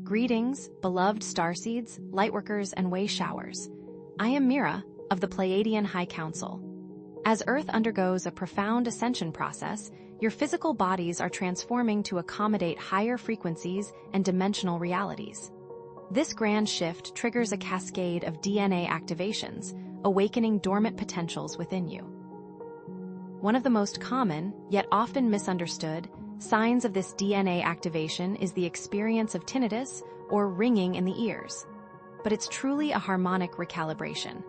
Greetings, beloved starseeds, lightworkers, and way showers. I am Mira, of the Pleiadian High Council. As Earth undergoes a profound ascension process, your physical bodies are transforming to accommodate higher frequencies and dimensional realities. This grand shift triggers a cascade of DNA activations, awakening dormant potentials within you. One of the most common, yet often misunderstood, signs of this DNA activation is the experience of tinnitus or ringing in the ears. But it's truly a harmonic recalibration.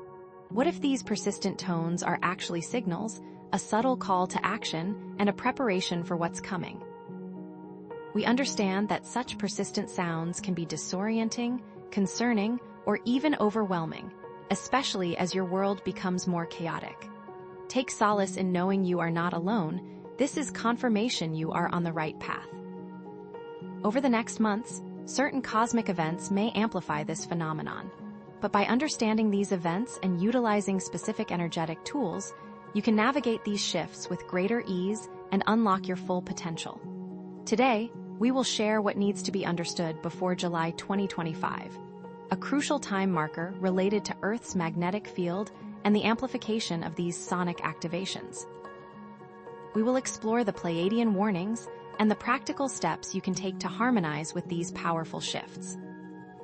What if these persistent tones are actually signals, a subtle call to action, and a preparation for what's coming? We understand that such persistent sounds can be disorienting, concerning, or even overwhelming, especially as your world becomes more chaotic. Take solace in knowing you are not alone. This is confirmation you are on the right path. Over the next months, certain cosmic events may amplify this phenomenon. But by understanding these events and utilizing specific energetic tools, you can navigate these shifts with greater ease and unlock your full potential. Today, we will share what needs to be understood before July 2025, a crucial time marker related to Earth's magnetic field and the amplification of these sonic activations. We will explore the Pleiadian warnings and the practical steps you can take to harmonize with these powerful shifts.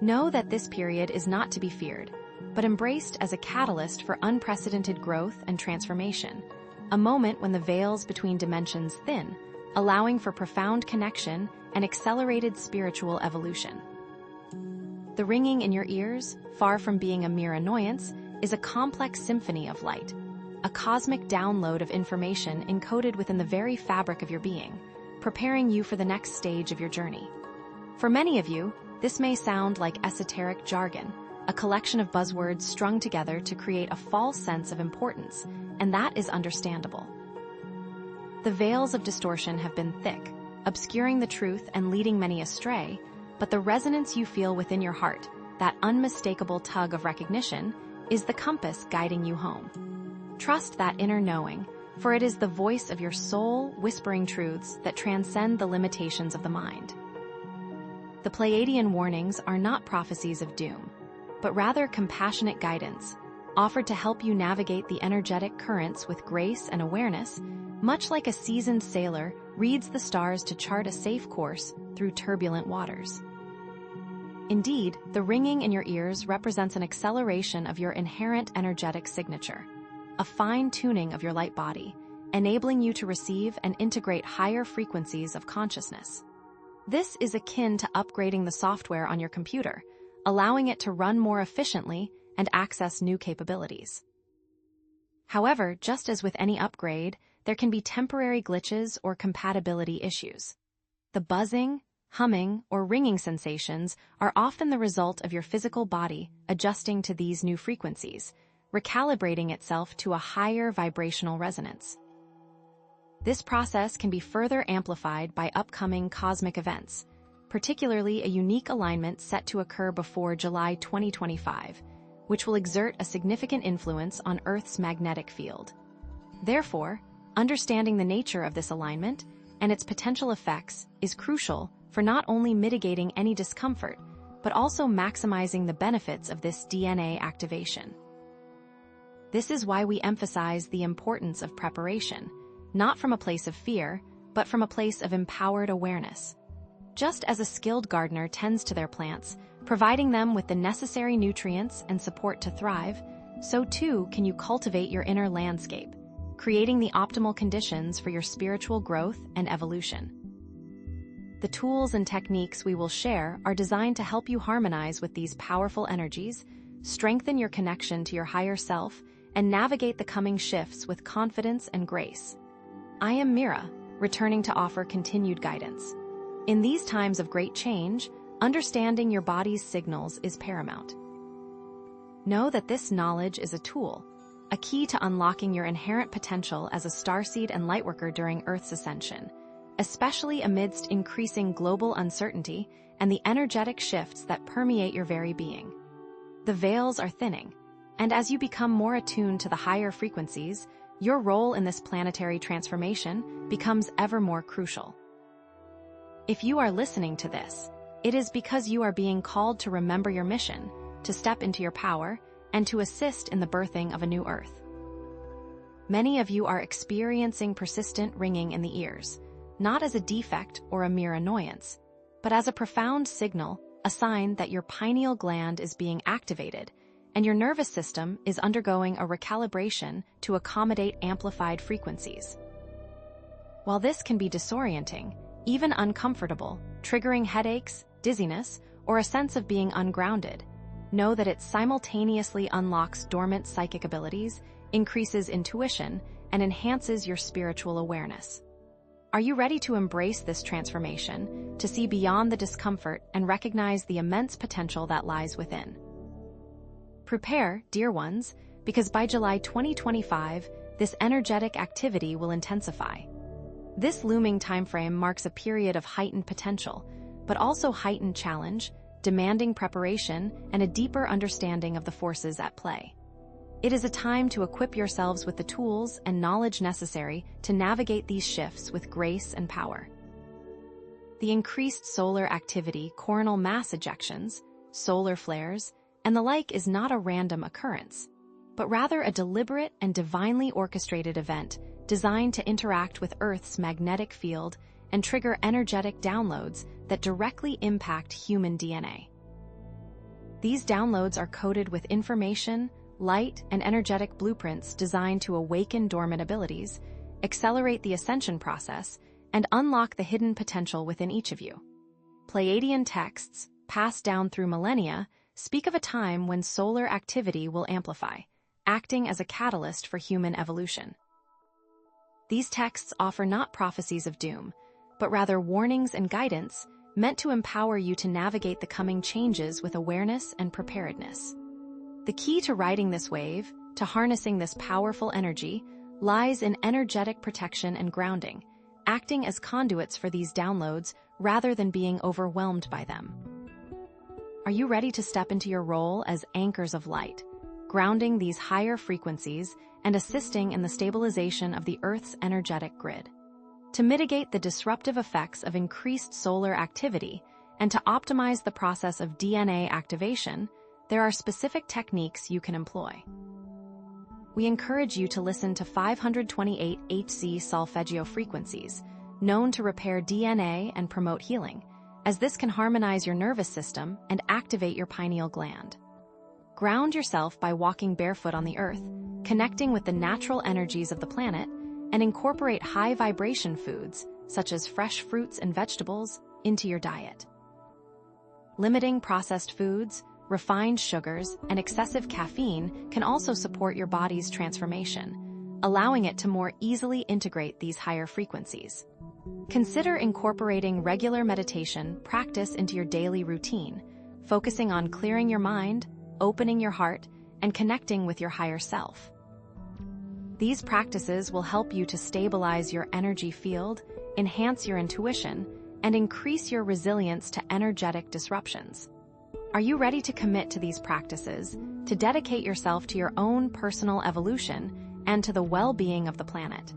Know that this period is not to be feared, but embraced as a catalyst for unprecedented growth and transformation, a moment when the veils between dimensions thin, allowing for profound connection and accelerated spiritual evolution. The ringing in your ears, far from being a mere annoyance, is a complex symphony of light, a cosmic download of information encoded within the very fabric of your being, preparing you for the next stage of your journey. For many of you, this may sound like esoteric jargon, a collection of buzzwords strung together to create a false sense of importance, and that is understandable. The veils of distortion have been thick, obscuring the truth and leading many astray, but the resonance you feel within your heart, that unmistakable tug of recognition, is the compass guiding you home. Trust that inner knowing, for it is the voice of your soul whispering truths that transcend the limitations of the mind. The Pleiadian warnings are not prophecies of doom, but rather compassionate guidance, offered to help you navigate the energetic currents with grace and awareness, much like a seasoned sailor reads the stars to chart a safe course through turbulent waters. Indeed, the ringing in your ears represents an acceleration of your inherent energetic signature, a fine-tuning of your light body, enabling you to receive and integrate higher frequencies of consciousness. This is akin to upgrading the software on your computer, allowing it to run more efficiently and access new capabilities. However, just as with any upgrade, there can be temporary glitches or compatibility issues. The buzzing, humming, or ringing sensations are often the result of your physical body adjusting to these new frequencies, recalibrating itself to a higher vibrational resonance. This process can be further amplified by upcoming cosmic events, particularly a unique alignment set to occur before July 2025, which will exert a significant influence on Earth's magnetic field. Therefore, understanding the nature of this alignment and its potential effects is crucial for not only mitigating any discomfort, but also maximizing the benefits of this DNA activation. This is why we emphasize the importance of preparation, not from a place of fear, but from a place of empowered awareness. Just as a skilled gardener tends to their plants, providing them with the necessary nutrients and support to thrive, so too can you cultivate your inner landscape, creating the optimal conditions for your spiritual growth and evolution. The tools and techniques we will share are designed to help you harmonize with these powerful energies, strengthen your connection to your higher self, and navigate the coming shifts with confidence and grace. I am Mira, returning to offer continued guidance. In these times of great change, understanding your body's signals is paramount. Know that this knowledge is a tool, a key to unlocking your inherent potential as a starseed and lightworker during Earth's ascension, especially amidst increasing global uncertainty and the energetic shifts that permeate your very being. The veils are thinning, and as you become more attuned to the higher frequencies, your role in this planetary transformation becomes ever more crucial. If you are listening to this, It is because you are being called to remember your mission, to step into your power, and to assist in the birthing of a new Earth. Many of you are experiencing persistent ringing in the ears, not as a defect or a mere annoyance, but as a profound signal, a sign that your pineal gland is being activated and your nervous system is undergoing a recalibration to accommodate amplified frequencies. While this can be disorienting, even uncomfortable, triggering headaches, dizziness, or a sense of being ungrounded, know that it simultaneously unlocks dormant psychic abilities, increases intuition, and enhances your spiritual awareness. Are you ready to embrace this transformation, to see beyond the discomfort and recognize the immense potential that lies within? Prepare, dear ones, because by July 2025, this energetic activity will intensify. This looming timeframe marks a period of heightened potential, but also heightened challenge, demanding preparation, and a deeper understanding of the forces at play. It is a time to equip yourselves with the tools and knowledge necessary to navigate these shifts with grace and power. The increased solar activity, coronal mass ejections, solar flares, and the like is not a random occurrence, but rather a deliberate and divinely orchestrated event designed to interact with Earth's magnetic field and trigger energetic downloads that directly impact human DNA. These downloads are coded with information, light, and energetic blueprints designed to awaken dormant abilities, accelerate the ascension process, and unlock the hidden potential within each of you. Pleiadian texts, passed down through millennia, speak of a time when solar activity will amplify, acting as a catalyst for human evolution. These texts offer not prophecies of doom, but rather warnings and guidance meant to empower you to navigate the coming changes with awareness and preparedness. The key to riding this wave, to harnessing this powerful energy, lies in energetic protection and grounding, acting as conduits for these downloads rather than being overwhelmed by them. Are you ready to step into your role as anchors of light, grounding these higher frequencies and assisting in the stabilization of the Earth's energetic grid? To mitigate the disruptive effects of increased solar activity and to optimize the process of DNA activation, there are specific techniques you can employ. We encourage you to listen to 528 Hz solfeggio frequencies, known to repair DNA and promote healing, as this can harmonize your nervous system and activate your pineal gland. Ground yourself by walking barefoot on the Earth, connecting with the natural energies of the planet, and incorporate high-vibration foods, such as fresh fruits and vegetables, into your diet. Limiting processed foods, refined sugars, and excessive caffeine can also support your body's transformation, allowing it to more easily integrate these higher frequencies. Consider incorporating regular meditation practice into your daily routine, focusing on clearing your mind, opening your heart, and connecting with your higher self. These practices will help you to stabilize your energy field, enhance your intuition, and increase your resilience to energetic disruptions. Are you ready to commit to these practices, to dedicate yourself to your own personal evolution and to the well-being of the planet?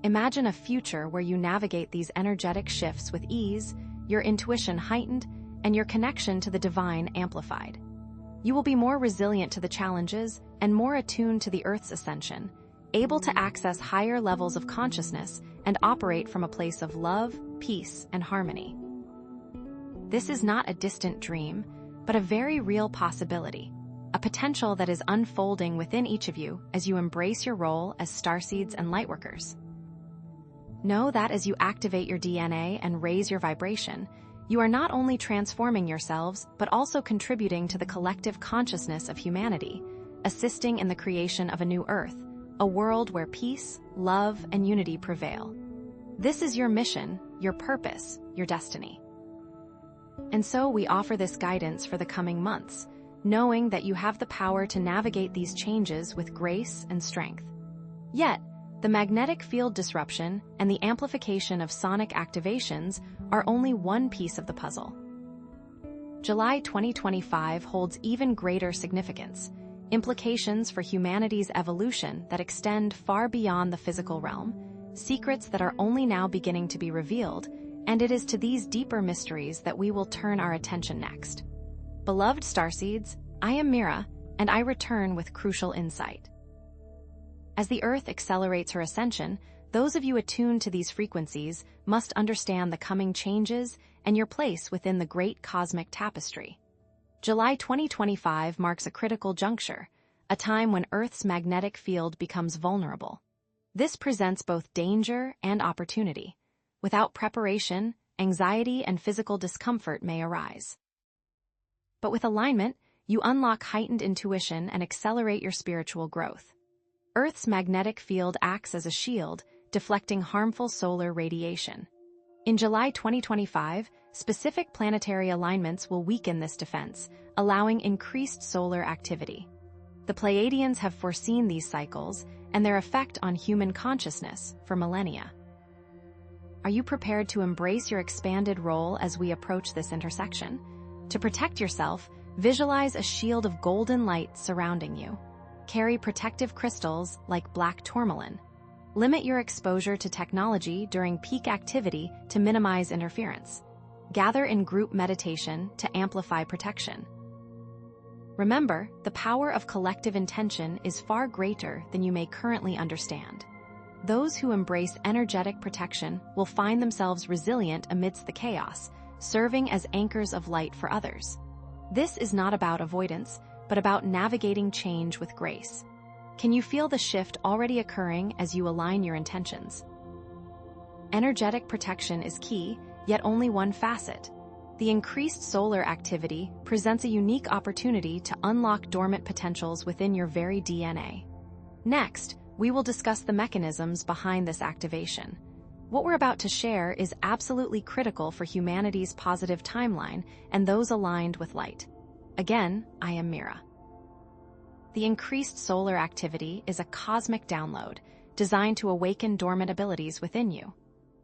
Imagine a future where you navigate these energetic shifts with ease, your intuition heightened, and your connection to the divine amplified. You will be more resilient to the challenges and more attuned to the Earth's ascension, able to access higher levels of consciousness and operate from a place of love, peace, and harmony. This is not a distant dream, but a very real possibility, a potential that is unfolding within each of you as you embrace your role as starseeds and lightworkers. Know that as you activate your DNA and raise your vibration, you are not only transforming yourselves, but also contributing to the collective consciousness of humanity, assisting in the creation of a new Earth, a world where peace, love, and unity prevail. This is your mission, your purpose, your destiny. And so we offer this guidance for the coming months, knowing that you have the power to navigate these changes with grace and strength. Yet, the magnetic field disruption and the amplification of sonic activations are only one piece of the puzzle. July 2025 holds even greater significance, implications for humanity's evolution that extend far beyond the physical realm, secrets that are only now beginning to be revealed, And it is to these deeper mysteries that we will turn our attention next. Beloved starseeds, I am Mira, and I return with crucial insight. As the Earth accelerates her ascension, those of you attuned to these frequencies must understand the coming changes and your place within the great cosmic tapestry. July 2025 marks a critical juncture, a time when Earth's magnetic field becomes vulnerable. This presents both danger and opportunity. Without preparation, anxiety and physical discomfort may arise. But with alignment, you unlock heightened intuition and accelerate your spiritual growth. Earth's magnetic field acts as a shield, deflecting harmful solar radiation. In July 2025, specific planetary alignments will weaken this defense, allowing increased solar activity. The Pleiadians have foreseen these cycles and their effect on human consciousness for millennia. Are you prepared to embrace your expanded role as we approach this intersection? To protect yourself, visualize a shield of golden light surrounding you. Carry protective crystals like black tourmaline. Limit your exposure to technology during peak activity to minimize interference. Gather in group meditation to amplify protection. Remember, the power of collective intention is far greater than you may currently understand. Those who embrace energetic protection will find themselves resilient amidst the chaos, serving as anchors of light for others. This is not about avoidance, but about navigating change with grace. Can you feel the shift already occurring as you align your intentions? Energetic protection is key, yet only one facet. The increased solar activity presents a unique opportunity to unlock dormant potentials within your very DNA. Next, we will discuss the mechanisms behind this activation. What we're about to share is absolutely critical for humanity's positive timeline and those aligned with light. Again, I am Mira. The increased solar activity is a cosmic download designed to awaken dormant abilities within you.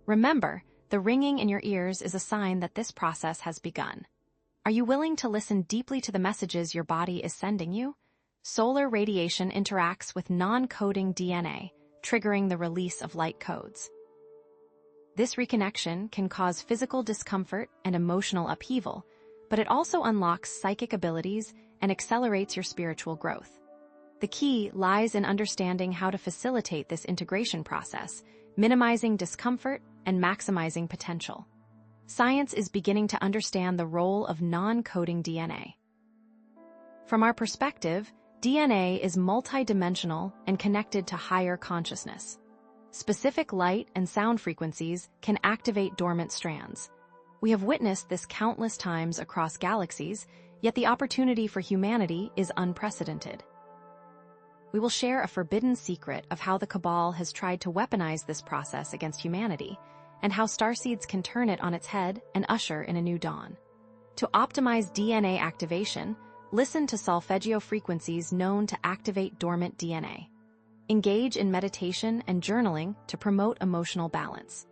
Remember, the ringing in your ears is a sign that this process has begun. Are you willing to listen deeply to the messages your body is sending you? Solar radiation interacts with non-coding DNA, triggering the release of light codes. This reconnection can cause physical discomfort and emotional upheaval, but it also unlocks psychic abilities and accelerates your spiritual growth. The key lies in understanding how to facilitate this integration process, minimizing discomfort and maximizing potential. Science is beginning to understand the role of non-coding DNA. From our perspective, DNA is multidimensional and connected to higher consciousness. Specific light and sound frequencies can activate dormant strands. We have witnessed this countless times across galaxies, yet the opportunity for humanity is unprecedented. We will share a forbidden secret of how the Cabal has tried to weaponize this process against humanity, and how starseeds can turn it on its head and usher in a new dawn. To optimize DNA activation, listen to solfeggio frequencies known to activate dormant DNA. Engage in meditation and journaling to promote emotional balance.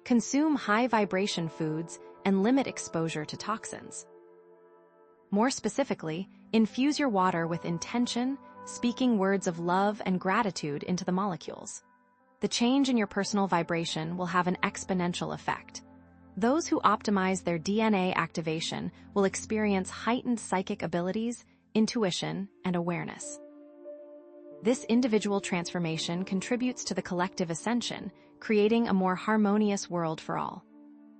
Consume high-vibration foods and limit exposure to toxins. More specifically, infuse your water with intention, speaking words of love and gratitude into the molecules. The change in your personal vibration will have an exponential effect. Those who optimize their DNA activation will experience heightened psychic abilities, intuition, and awareness. This individual transformation contributes to the collective ascension, creating a more harmonious world for all.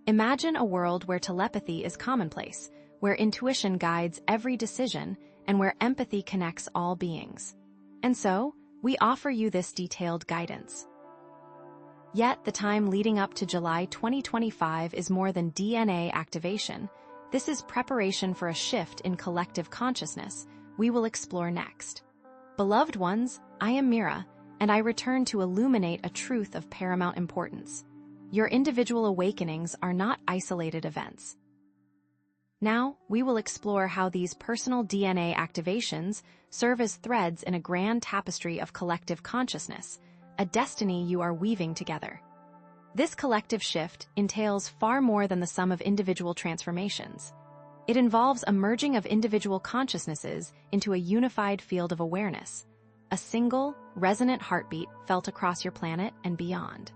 Imagine a world where telepathy is commonplace, where intuition guides every decision, and where empathy connects all beings. And so, we offer you this detailed guidance. Yet, the time leading up to July 2025 is more than DNA activation. This is preparation for a shift in collective consciousness we will explore next. Beloved ones, I am Mira, and I return to illuminate a truth of paramount importance. Your individual awakenings are not isolated events. Now, we will explore how these personal DNA activations serve as threads in a grand tapestry of collective consciousness, a destiny you are weaving together. This collective shift entails far more than the sum of individual transformations. It involves a merging of individual consciousnesses into a unified field of awareness, a single, resonant heartbeat felt across your planet and beyond.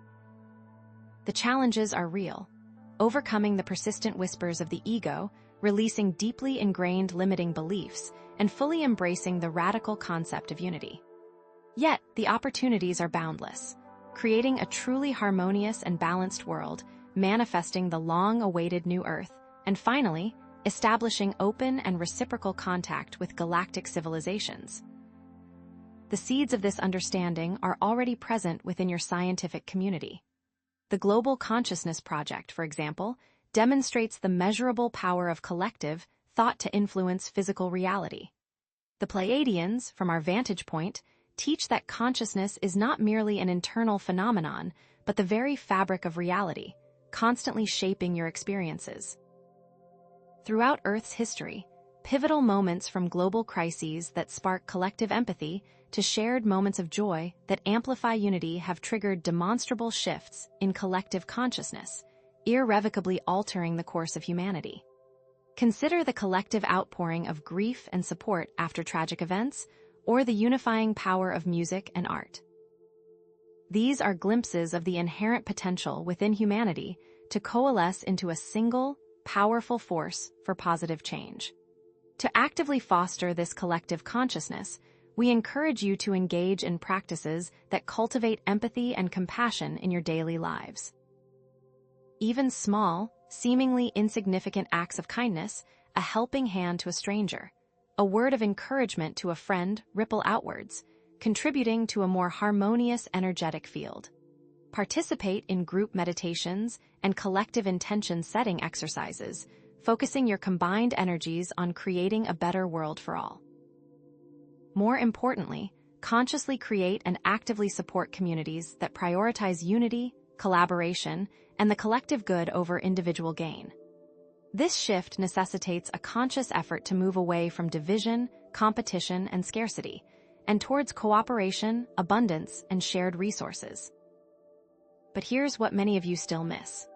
The challenges are real. overcoming the persistent whispers of the ego, releasing deeply ingrained limiting beliefs, and fully embracing the radical concept of unity. Yet, the opportunities are boundless, creating a truly harmonious and balanced world, manifesting the long-awaited new Earth, and finally, establishing open and reciprocal contact with galactic civilizations. The seeds of this understanding are already present within your scientific community. The Global Consciousness Project, for example, demonstrates the measurable power of collective thought to influence physical reality. The Pleiadians, from our vantage point, teach that consciousness is not merely an internal phenomenon, but the very fabric of reality, constantly shaping your experiences. Throughout Earth's history, pivotal moments from global crises that spark collective empathy to shared moments of joy that amplify unity have triggered demonstrable shifts in collective consciousness, irrevocably altering the course of humanity. Consider the collective outpouring of grief and support after tragic events, or the unifying power of music and art. These are glimpses of the inherent potential within humanity to coalesce into a single, powerful force for positive change. To actively foster this collective consciousness, we encourage you to engage in practices that cultivate empathy and compassion in your daily lives. Even small, seemingly insignificant acts of kindness, a helping hand to a stranger, a word of encouragement to a friend ripple outwards, contributing to a more harmonious energetic field. Participate in group meditations and collective intention setting exercises, focusing your combined energies on creating a better world for all. More importantly, consciously create and actively support communities that prioritize unity, collaboration, and the collective good over individual gain. This shift necessitates a conscious effort to move away from division, competition, and scarcity, and towards cooperation, abundance, and shared resources. But here's what many of you still miss.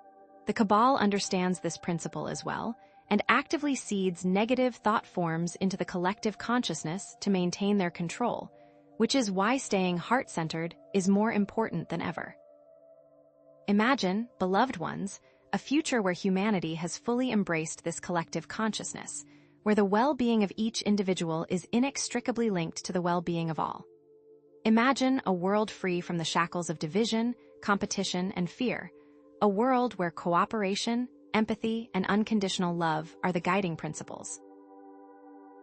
The Cabal understands this principle as well, and actively seeds negative thought forms into the collective consciousness to maintain their control, which is why staying heart-centered is more important than ever. Imagine, beloved ones, a future where humanity has fully embraced this collective consciousness, where the well-being of each individual is inextricably linked to the well-being of all. Imagine a world free from the shackles of division, competition, and fear, a world where cooperation, empathy, and unconditional love are the guiding principles.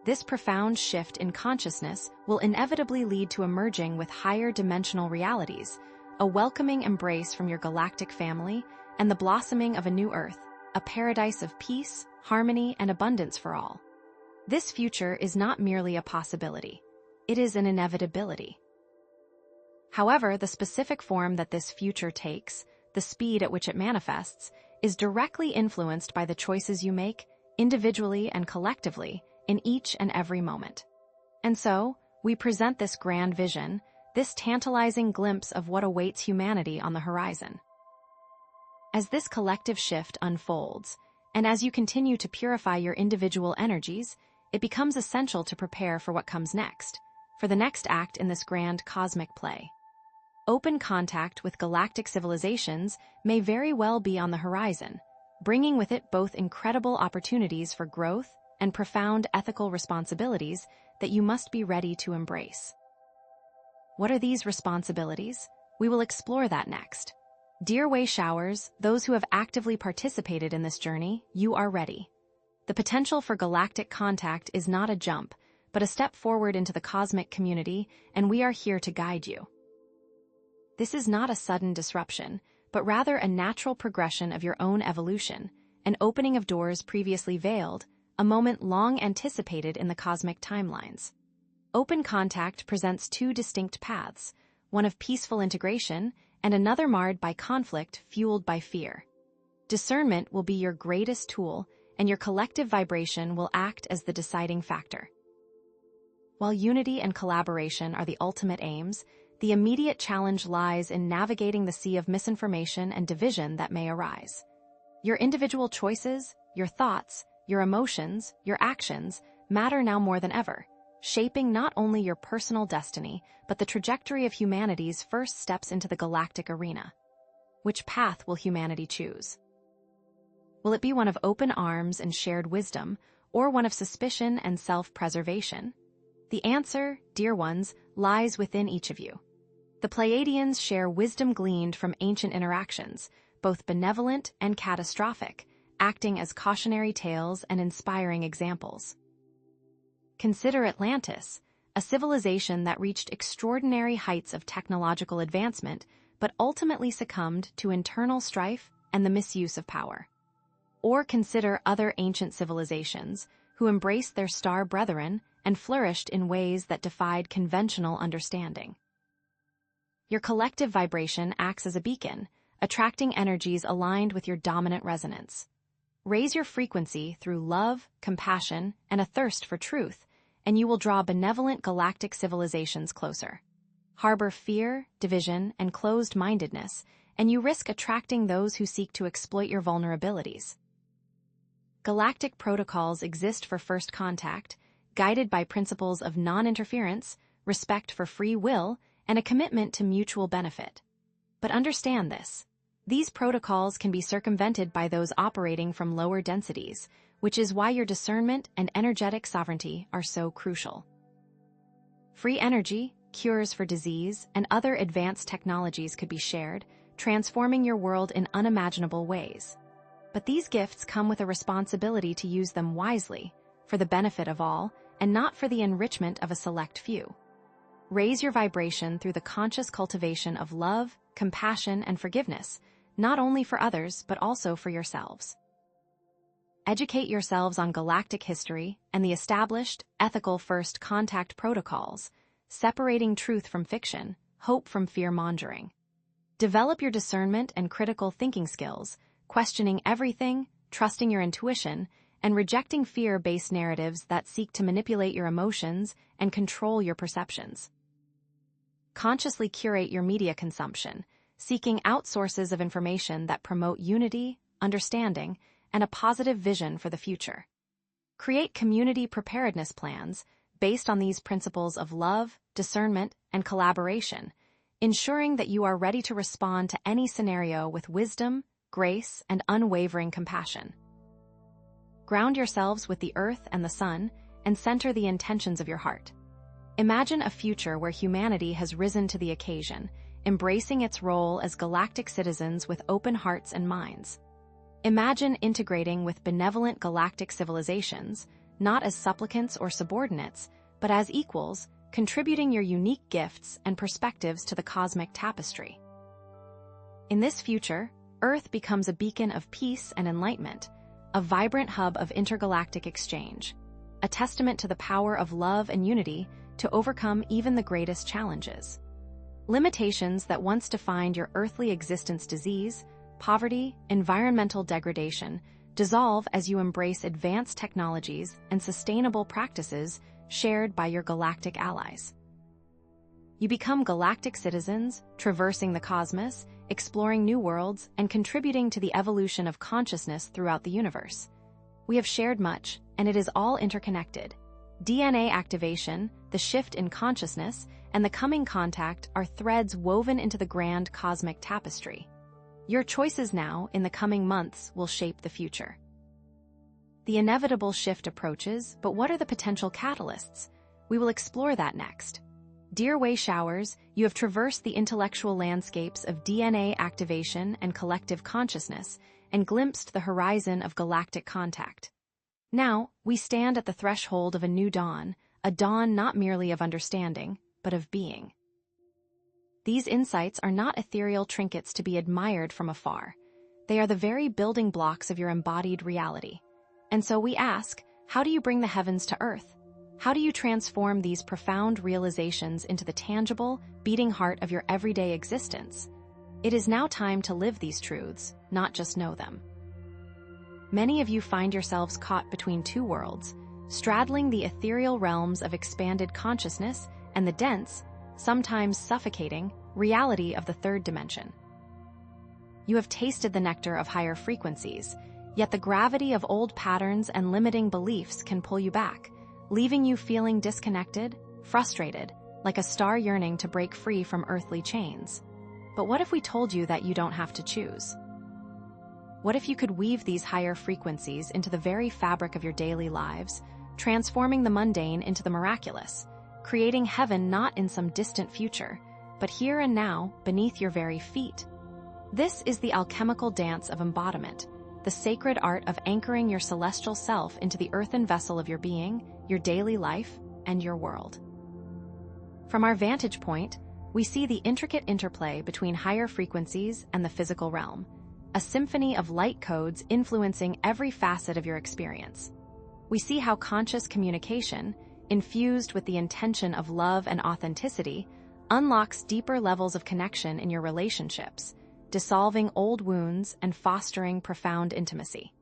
This profound shift in consciousness will inevitably lead to emerging with higher dimensional realities, a welcoming embrace from your galactic family, and the blossoming of a new Earth, a paradise of peace, harmony, and abundance for all. This future is not merely a possibility. It is an inevitability. However, the specific form that this future takes, the speed at which it manifests, is directly influenced by the choices you make, individually and collectively, in each and every moment. And so, we present this grand vision, this tantalizing glimpse of what awaits humanity on the horizon. As this collective shift unfolds, and as you continue to purify your individual energies, it becomes essential to prepare for what comes next, for the next act in this grand cosmic play. Open contact with galactic civilizations may very well be on the horizon, bringing with it both incredible opportunities for growth and profound ethical responsibilities that you must be ready to embrace. What are these responsibilities? We will explore that next. Dear Way Showers, those who have actively participated in this journey, you are ready. The potential for galactic contact is not a jump, but a step forward into the cosmic community, and we are here to guide you. This is not a sudden disruption, but rather a natural progression of your own evolution, an opening of doors previously veiled, a moment long anticipated in the cosmic timelines. Open contact presents two distinct paths, one of peaceful integration and another marred by conflict fueled by fear. Discernment will be your greatest tool, and your collective vibration will act as the deciding factor. While unity and collaboration are the ultimate aims, the immediate challenge lies in navigating the sea of misinformation and division that may arise. Your individual choices, your thoughts, your emotions, your actions matter now more than ever, shaping not only your personal destiny, but the trajectory of humanity's first steps into the galactic arena. Which path will humanity choose? Will it be one of open arms and shared wisdom, or one of suspicion and self-preservation? The answer, dear ones, lies within each of you. The Pleiadians share wisdom gleaned from ancient interactions, both benevolent and catastrophic, acting as cautionary tales and inspiring examples. Consider Atlantis, a civilization that reached extraordinary heights of technological advancement but ultimately succumbed to internal strife and the misuse of power. Or consider other ancient civilizations who embraced their star brethren and flourished in ways that defied conventional understanding. Your collective vibration acts as a beacon, attracting energies aligned with your dominant resonance. Raise your frequency through love, compassion, and a thirst for truth, and you will draw benevolent galactic civilizations closer. Harbor fear, division, and closed-mindedness, and you risk attracting those who seek to exploit your vulnerabilities. Galactic protocols exist for first contact, guided by principles of non-interference, respect for free will, and a commitment to mutual benefit. But understand this. These protocols can be circumvented by those operating from lower densities, which is why your discernment and energetic sovereignty are so crucial. Free energy, cures for disease, and other advanced technologies could be shared, transforming your world in unimaginable ways. But these gifts come with a responsibility to use them wisely, for the benefit of all, and not for the enrichment of a select few. Raise your vibration through the conscious cultivation of love, compassion, and forgiveness, not only for others but also for yourselves. Educate yourselves on galactic history and the established, ethical first contact protocols, separating truth from fiction, hope from fear-mongering. Develop your discernment and critical thinking skills, questioning everything, trusting your intuition, and rejecting fear-based narratives that seek to manipulate your emotions and control your perceptions. Consciously curate your media consumption, seeking out sources of information that promote unity, understanding, and a positive vision for the future. Create community preparedness plans based on these principles of love, discernment, and collaboration, ensuring that you are ready to respond to any scenario with wisdom, grace, and unwavering compassion. Ground yourselves with the earth and the sun, and center the intentions of your heart. Imagine a future where humanity has risen to the occasion, embracing its role as galactic citizens with open hearts and minds. Imagine integrating with benevolent galactic civilizations, not as supplicants or subordinates, but as equals, contributing your unique gifts and perspectives to the cosmic tapestry. In this future, Earth becomes a beacon of peace and enlightenment, a vibrant hub of intergalactic exchange, a testament to the power of love and unity to overcome even the greatest challenges. Limitations that once defined your earthly existence, disease, poverty, environmental degradation, dissolve as you embrace advanced technologies and sustainable practices shared by your galactic allies. You become galactic citizens, traversing the cosmos, exploring new worlds, and contributing to the evolution of consciousness throughout the universe. We have shared much, and it is all interconnected. DNA activation, the shift in consciousness, and the coming contact are threads woven into the grand cosmic tapestry. Your choices now, in the coming months, will shape the future. The inevitable shift approaches, but what are the potential catalysts? We will explore that next. Dear Way Showers, you have traversed the intellectual landscapes of DNA activation and collective consciousness and glimpsed the horizon of galactic contact. Now, we stand at the threshold of a new dawn, a dawn not merely of understanding, but of being. These insights are not ethereal trinkets to be admired from afar. They are the very building blocks of your embodied reality. And so we ask, how do you bring the heavens to earth? How do you transform these profound realizations into the tangible, beating heart of your everyday existence? It is now time to live these truths, not just know them. Many of you find yourselves caught between two worlds, straddling the ethereal realms of expanded consciousness and the dense, sometimes suffocating, reality of the third dimension. You have tasted the nectar of higher frequencies, yet the gravity of old patterns and limiting beliefs can pull you back, leaving you feeling disconnected, frustrated, like a star yearning to break free from earthly chains. But what if we told you that you don't have to choose? What if you could weave these higher frequencies into the very fabric of your daily lives, transforming the mundane into the miraculous, creating heaven not in some distant future, but here and now, beneath your very feet? This is the alchemical dance of embodiment, the sacred art of anchoring your celestial self into the earthen vessel of your being, your daily life, and your world. From our vantage point, we see the intricate interplay between higher frequencies and the physical realm, a symphony of light codes influencing every facet of your experience. We see how conscious communication, infused with the intention of love and authenticity, unlocks deeper levels of connection in your relationships, dissolving old wounds and fostering profound intimacy.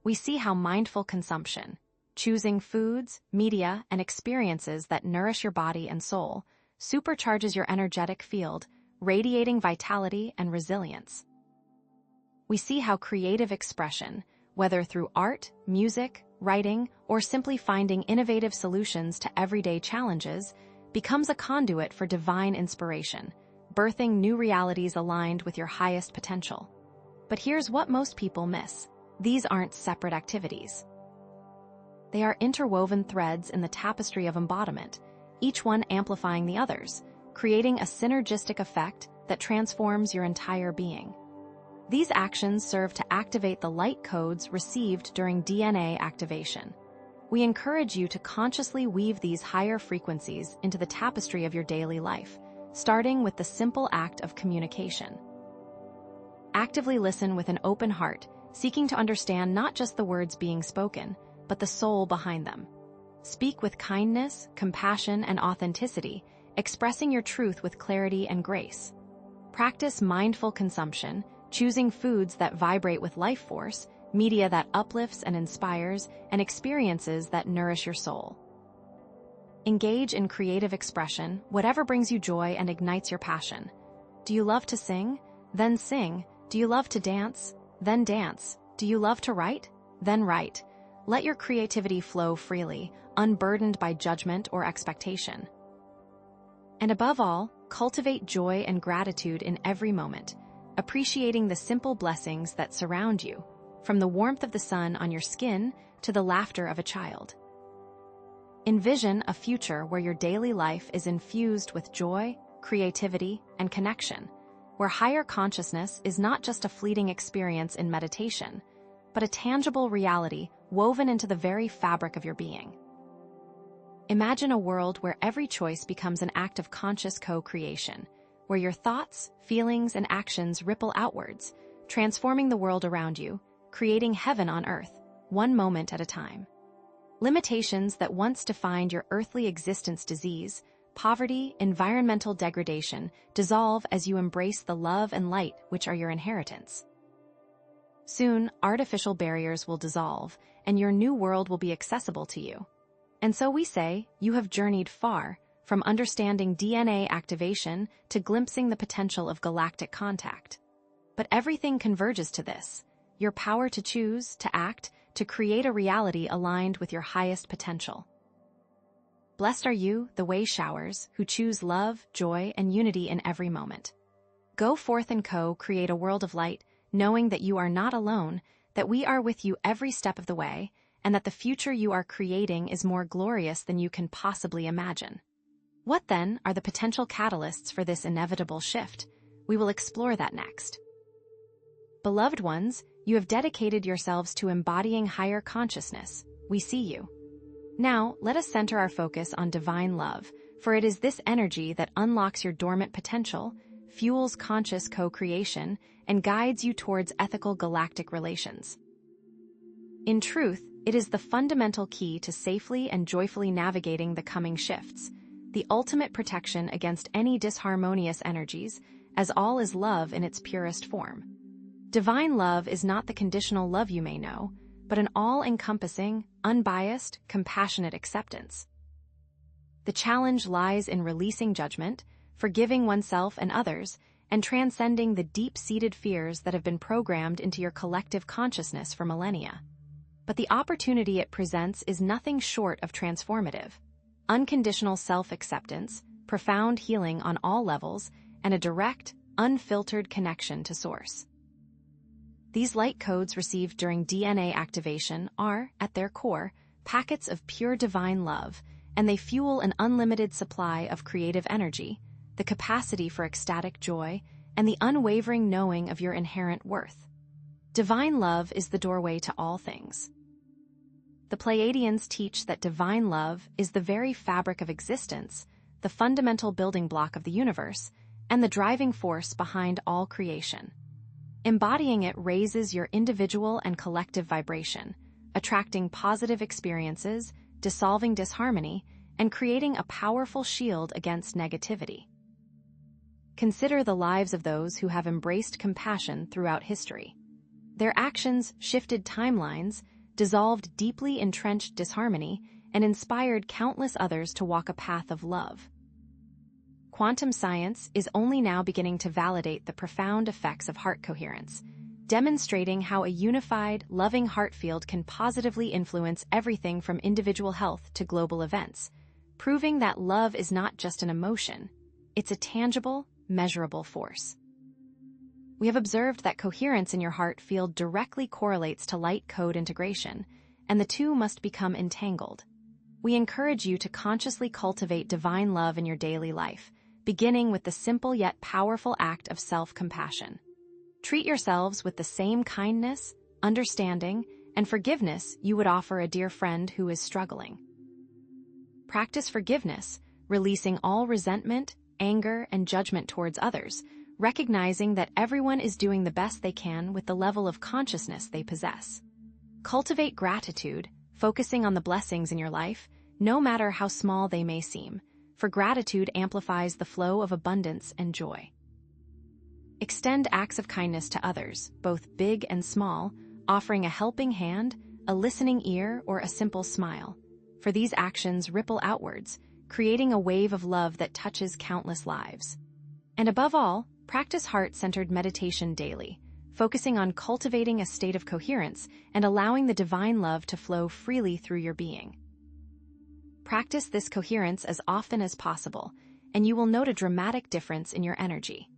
We see how mindful consumption, choosing foods, media, and experiences that nourish your body and soul, supercharges your energetic field, radiating vitality and resilience. We see how creative expression, whether through art, music, writing, or simply finding innovative solutions to everyday challenges, becomes a conduit for divine inspiration, birthing new realities aligned with your highest potential. But here's what most people miss. These aren't separate activities. They are interwoven threads in the tapestry of embodiment, each one amplifying the others, creating a synergistic effect that transforms your entire being. These actions serve to activate the light codes received during DNA activation. We encourage you to consciously weave these higher frequencies into the tapestry of your daily life, starting with the simple act of communication. Actively listen with an open heart, seeking to understand not just the words being spoken, but the soul behind them. Speak with kindness, compassion, and authenticity, expressing your truth with clarity and grace. Practice mindful consumption, choosing foods that vibrate with life force, media that uplifts and inspires, and experiences that nourish your soul. Engage in creative expression, whatever brings you joy and ignites your passion. Do you love to sing? Then sing. Do you love to dance? Then dance. Do you love to write? Then write. Let your creativity flow freely, unburdened by judgment or expectation. And above all, cultivate joy and gratitude in every moment, appreciating the simple blessings that surround you, from the warmth of the sun on your skin to the laughter of a child. Envision a future where your daily life is infused with joy, creativity, and connection, where higher consciousness is not just a fleeting experience in meditation, but a tangible reality woven into the very fabric of your being. Imagine a world where every choice becomes an act of conscious co-creation, where your thoughts, feelings, and actions ripple outwards, transforming the world around you, creating heaven on earth, one moment at a time. Limitations that once defined your earthly existence, disease, poverty, environmental degradation, dissolve as you embrace the love and light which are your inheritance. Soon, artificial barriers will dissolve, and your new world will be accessible to you. And so we say, you have journeyed far, from understanding DNA activation to glimpsing the potential of galactic contact. But everything converges to this: your power to choose, to act, to create a reality aligned with your highest potential. Blessed are you, the way showers, who choose love, joy, and unity in every moment. Go forth and co-create a world of light, knowing that you are not alone, that we are with you every step of the way, and that the future you are creating is more glorious than you can possibly imagine. What then are the potential catalysts for this inevitable shift? We will explore that next. Beloved ones, you have dedicated yourselves to embodying higher consciousness. We see you. Now, let us center our focus on divine love, for it is this energy that unlocks your dormant potential, fuels conscious co-creation, and guides you towards ethical galactic relations. In truth, it is the fundamental key to safely and joyfully navigating the coming shifts, the ultimate protection against any disharmonious energies, as all is love in its purest form. Divine love is not the conditional love you may know, but an all-encompassing, unbiased, compassionate acceptance. The challenge lies in releasing judgment, forgiving oneself and others, and transcending the deep-seated fears that have been programmed into your collective consciousness for millennia. But the opportunity it presents is nothing short of transformative. Unconditional self-acceptance, profound healing on all levels, and a direct, unfiltered connection to Source. These light codes received during DNA activation are, at their core, packets of pure divine love, and they fuel an unlimited supply of creative energy, the capacity for ecstatic joy, and the unwavering knowing of your inherent worth. Divine love is the doorway to all things. The Pleiadians teach that divine love is the very fabric of existence, the fundamental building block of the universe, and the driving force behind all creation. Embodying it raises your individual and collective vibration, attracting positive experiences, dissolving disharmony, and creating a powerful shield against negativity. Consider the lives of those who have embraced compassion throughout history. Their actions shifted timelines, dissolved deeply entrenched disharmony, and inspired countless others to walk a path of love. Quantum science is only now beginning to validate the profound effects of heart coherence, demonstrating how a unified, loving heart field can positively influence everything from individual health to global events, proving that love is not just an emotion, it's a tangible, measurable force. We have observed that coherence in your heart field directly correlates to light code integration, and the two must become entangled. We encourage you to consciously cultivate divine love in your daily life, beginning with the simple yet powerful act of self-compassion. Treat yourselves with the same kindness, understanding, and forgiveness you would offer a dear friend who is struggling. Practice forgiveness, releasing all resentment, anger, and judgment towards others, recognizing that everyone is doing the best they can with the level of consciousness they possess. Cultivate gratitude, focusing on the blessings in your life, no matter how small they may seem, for gratitude amplifies the flow of abundance and joy. Extend acts of kindness to others, both big and small, offering a helping hand, a listening ear, or a simple smile. For these actions ripple outwards, creating a wave of love that touches countless lives. And above all, practice heart-centered meditation daily, focusing on cultivating a state of coherence and allowing the divine love to flow freely through your being. Practice this coherence as often as possible, and you will note a dramatic difference in your energy.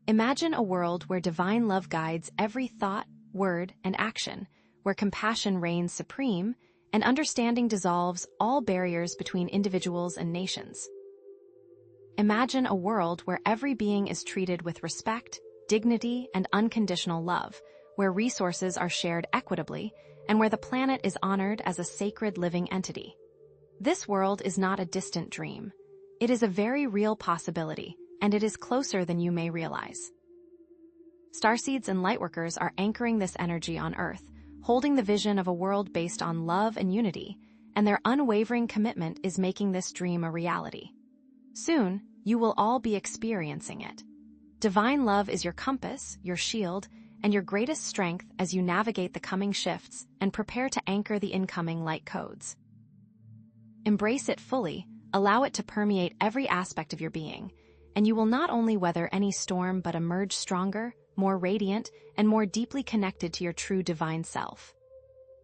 Imagine a world where divine love guides every thought, word, and action, where compassion reigns supreme, and understanding dissolves all barriers between individuals and nations. Imagine a world where every being is treated with respect, dignity, and unconditional love, where resources are shared equitably, and where the planet is honored as a sacred living entity. This world is not a distant dream. It is a very real possibility, and it is closer than you may realize. Starseeds and Lightworkers are anchoring this energy on Earth, holding the vision of a world based on love and unity, and their unwavering commitment is making this dream a reality. Soon, you will all be experiencing it. Divine love is your compass, your shield, and your greatest strength as you navigate the coming shifts and prepare to anchor the incoming light codes. Embrace it fully, allow it to permeate every aspect of your being, and you will not only weather any storm but emerge stronger, more radiant, and more deeply connected to your true divine self.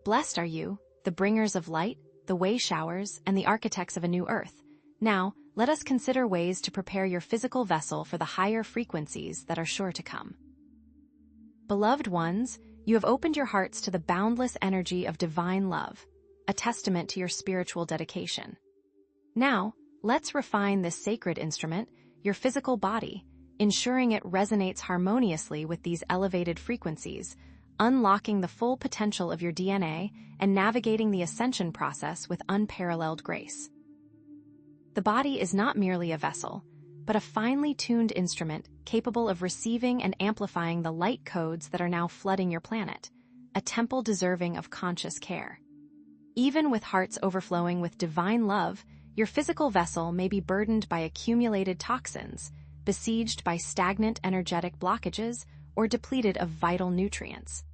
Blessed are you, the bringers of light, the way showers, and the architects of a new earth. Now, let us consider ways to prepare your physical vessel for the higher frequencies that are sure to come. Beloved ones, you have opened your hearts to the boundless energy of divine love, a testament to your spiritual dedication. Now, let's refine this sacred instrument, your physical body, ensuring it resonates harmoniously with these elevated frequencies, unlocking the full potential of your DNA and navigating the ascension process with unparalleled grace. The body is not merely a vessel, but a finely tuned instrument capable of receiving and amplifying the light codes that are now flooding your planet, a temple deserving of conscious care. Even with hearts overflowing with divine love, your physical vessel may be burdened by accumulated toxins, besieged by stagnant energetic blockages, or depleted of vital nutrients.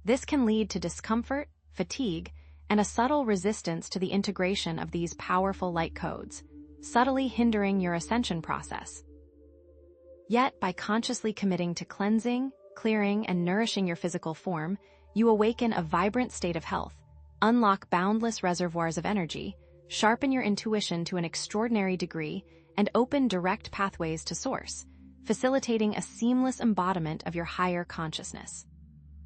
This can lead to discomfort, fatigue, and a subtle resistance to the integration of these powerful light codes, subtly hindering your ascension process. Yet, by consciously committing to cleansing, clearing, and nourishing your physical form, you awaken a vibrant state of health, unlock boundless reservoirs of energy, sharpen your intuition to an extraordinary degree, and open direct pathways to source, facilitating a seamless embodiment of your higher consciousness.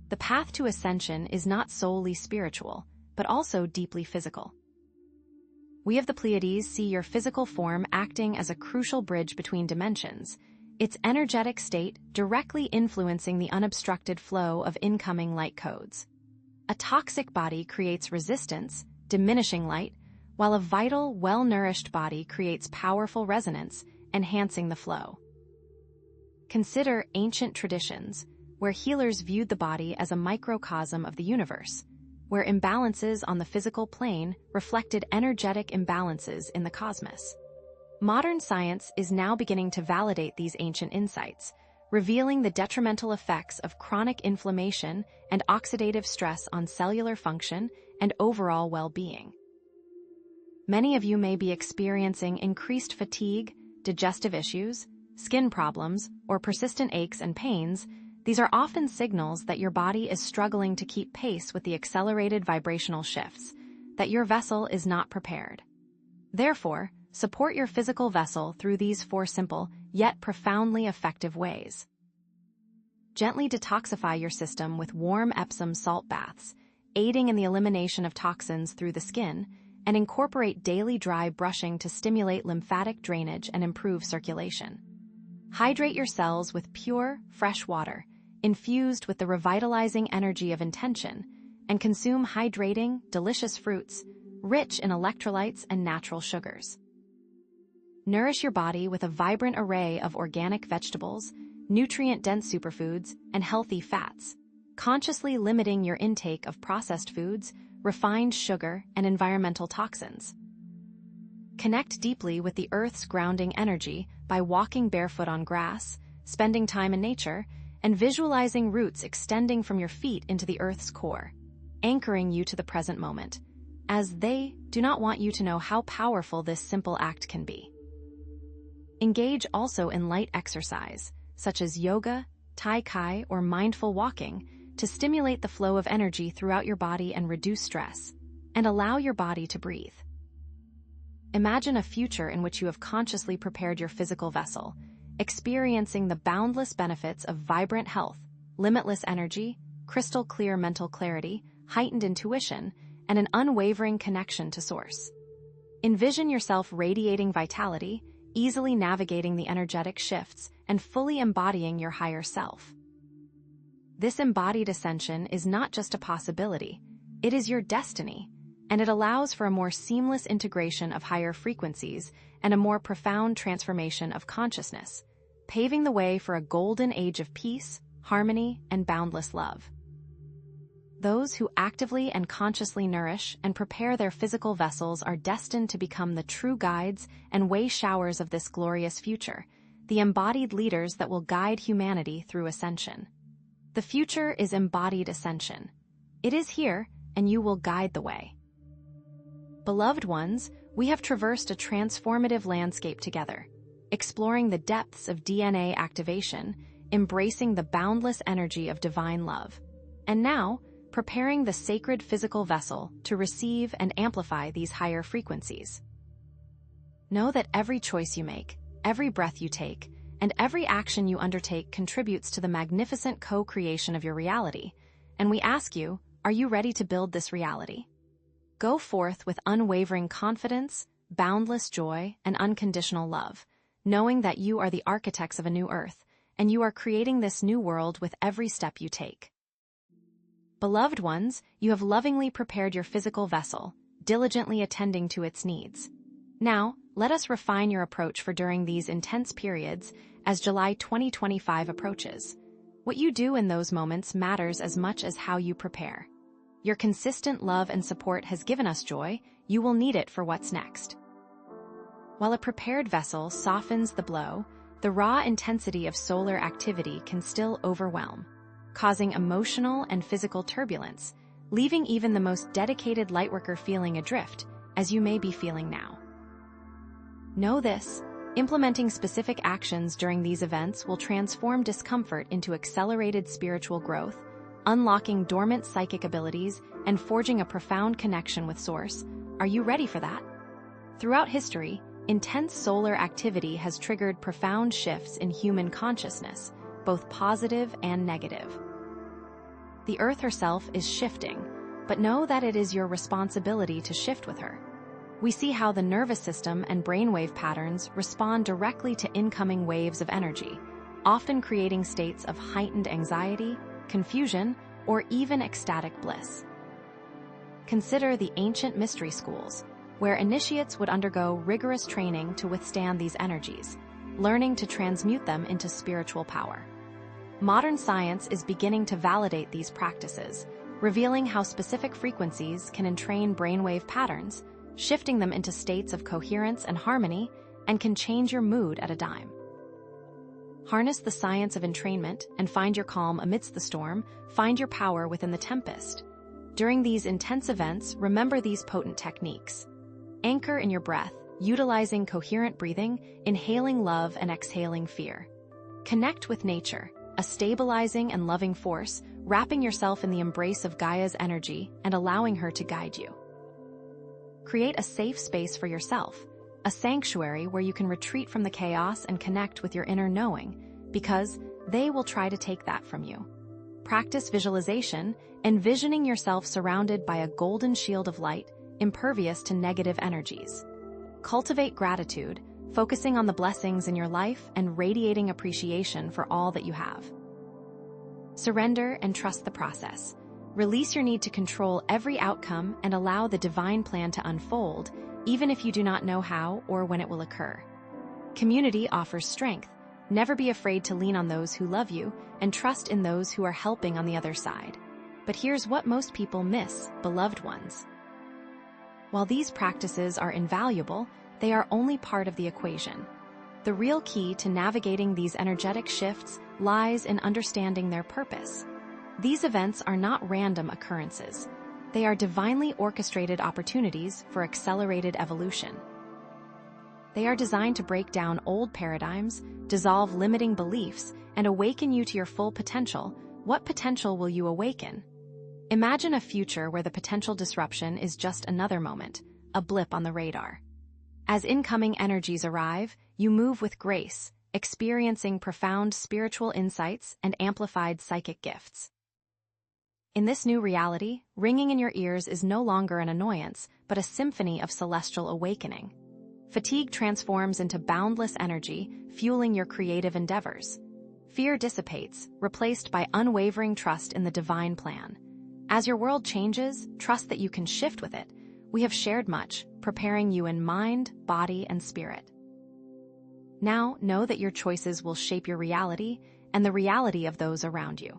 The path to ascension is not solely spiritual, but also deeply physical. We of the Pleiades see your physical form acting as a crucial bridge between dimensions, its energetic state directly influencing the unobstructed flow of incoming light codes. A toxic body creates resistance, diminishing light, while a vital, well-nourished body creates powerful resonance, enhancing the flow. Consider ancient traditions, where healers viewed the body as a microcosm of the universe, where imbalances on the physical plane reflected energetic imbalances in the cosmos. Modern science is now beginning to validate these ancient insights, revealing the detrimental effects of chronic inflammation and oxidative stress on cellular function and overall well-being. Many of you may be experiencing increased fatigue, digestive issues, skin problems, or persistent aches and pains. These are often signals that your body is struggling to keep pace with the accelerated vibrational shifts, that your vessel is not prepared. Therefore, support your physical vessel through these 4 simple, yet profoundly effective ways. Gently detoxify your system with warm Epsom salt baths, aiding in the elimination of toxins through the skin, and incorporate daily dry brushing to stimulate lymphatic drainage and improve circulation. Hydrate your cells with pure, fresh water, infused with the revitalizing energy of intention, and consume hydrating, delicious fruits, rich in electrolytes and natural sugars. Nourish your body with a vibrant array of organic vegetables, nutrient-dense superfoods, and healthy fats, consciously limiting your intake of processed foods, refined sugar, and environmental toxins. Connect deeply with the Earth's grounding energy by walking barefoot on grass, spending time in nature, and visualizing roots extending from your feet into the Earth's core, anchoring you to the present moment, as they do not want you to know how powerful this simple act can be. Engage also in light exercise, such as yoga, tai chi, or mindful walking, to stimulate the flow of energy throughout your body and reduce stress, and allow your body to breathe. Imagine a future in which you have consciously prepared your physical vessel, experiencing the boundless benefits of vibrant health, limitless energy, crystal clear mental clarity, heightened intuition, and an unwavering connection to Source. Envision yourself radiating vitality, easily navigating the energetic shifts, and fully embodying your higher self. This embodied ascension is not just a possibility, it is your destiny, and it allows for a more seamless integration of higher frequencies and a more profound transformation of consciousness, paving the way for a golden age of peace, harmony, and boundless love. Those who actively and consciously nourish and prepare their physical vessels are destined to become the true guides and way showers of this glorious future, the embodied leaders that will guide humanity through ascension. The future is embodied ascension. It is here, and you will guide the way. Beloved ones, we have traversed a transformative landscape together, exploring the depths of DNA activation, embracing the boundless energy of divine love, and now, preparing the sacred physical vessel to receive and amplify these higher frequencies. Know that every choice you make, every breath you take, and every action you undertake contributes to the magnificent co-creation of your reality, and we ask you, are you ready to build this reality? Go forth with unwavering confidence, boundless joy, and unconditional love, knowing that you are the architects of a new earth, and you are creating this new world with every step you take. Beloved ones, you have lovingly prepared your physical vessel, diligently attending to its needs. Now, let us refine your approach for during these intense periods as July 2025 approaches. What you do in those moments matters as much as how you prepare. Your consistent love and support has given us joy, you will need it for what's next. While a prepared vessel softens the blow, the raw intensity of solar activity can still overwhelm, causing emotional and physical turbulence, leaving even the most dedicated lightworker feeling adrift, as you may be feeling now. Know this, implementing specific actions during these events will transform discomfort into accelerated spiritual growth, unlocking dormant psychic abilities and forging a profound connection with Source. Are you ready for that? Throughout history, intense solar activity has triggered profound shifts in human consciousness, both positive and negative. The Earth herself is shifting, but know that it is your responsibility to shift with her. We see how the nervous system and brainwave patterns respond directly to incoming waves of energy, often creating states of heightened anxiety, confusion, or even ecstatic bliss. Consider the ancient mystery schools, where initiates would undergo rigorous training to withstand these energies, learning to transmute them into spiritual power. Modern science is beginning to validate these practices, revealing how specific frequencies can entrain brainwave patterns, shifting them into states of coherence and harmony, and can change your mood at a dime. Harness the science of entrainment and find your calm amidst the storm, find your power within the tempest. During these intense events, remember these potent techniques. Anchor in your breath, utilizing coherent breathing, inhaling love and exhaling fear. Connect with nature, a stabilizing and loving force, wrapping yourself in the embrace of Gaia's energy and allowing her to guide you. Create a safe space for yourself, a sanctuary where you can retreat from the chaos and connect with your inner knowing, because they will try to take that from you. Practice visualization, envisioning yourself surrounded by a golden shield of light, impervious to negative energies. Cultivate gratitude, focusing on the blessings in your life and radiating appreciation for all that you have. Surrender and trust the process. Release your need to control every outcome and allow the divine plan to unfold, even if you do not know how or when it will occur. Community offers strength. Never be afraid to lean on those who love you and trust in those who are helping on the other side. But here's what most people miss: beloved ones. While these practices are invaluable, they are only part of the equation. The real key to navigating these energetic shifts lies in understanding their purpose. These events are not random occurrences. They are divinely orchestrated opportunities for accelerated evolution. They are designed to break down old paradigms, dissolve limiting beliefs, and awaken you to your full potential. What potential will you awaken? Imagine a future where the potential disruption is just another moment, a blip on the radar. As incoming energies arrive, you move with grace, experiencing profound spiritual insights and amplified psychic gifts. In this new reality, ringing in your ears is no longer an annoyance, but a symphony of celestial awakening. Fatigue transforms into boundless energy, fueling your creative endeavors. Fear dissipates, replaced by unwavering trust in the divine plan. As your world changes, trust that you can shift with it. We have shared much, preparing you in mind, body, and spirit. Now, know that your choices will shape your reality and the reality of those around you.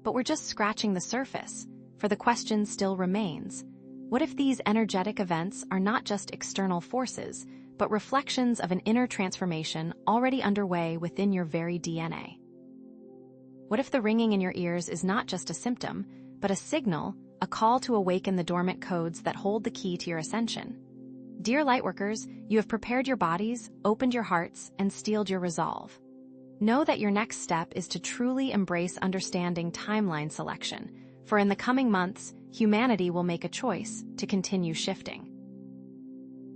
But we're just scratching the surface, for the question still remains. What if these energetic events are not just external forces, but reflections of an inner transformation already underway within your very DNA? What if the ringing in your ears is not just a symptom, but a signal, a call to awaken the dormant codes that hold the key to your ascension? Dear Lightworkers, you have prepared your bodies, opened your hearts, and steeled your resolve. Know that your next step is to truly embrace understanding timeline selection, for in the coming months, humanity will make a choice to continue shifting.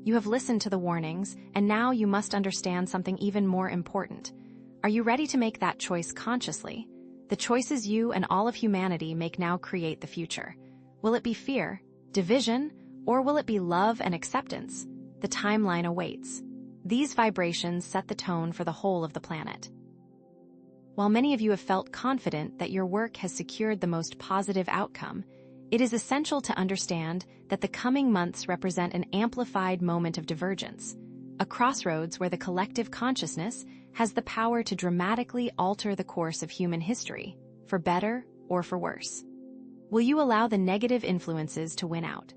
You have listened to the warnings, and now you must understand something even more important. Are you ready to make that choice consciously? The choices you and all of humanity make now create the future. Will it be fear, division, or will it be love and acceptance? The timeline awaits. These vibrations set the tone for the whole of the planet. While many of you have felt confident that your work has secured the most positive outcome, it is essential to understand that the coming months represent an amplified moment of divergence, a crossroads where the collective consciousness has the power to dramatically alter the course of human history, for better or for worse. Will you allow the negative influences to win out?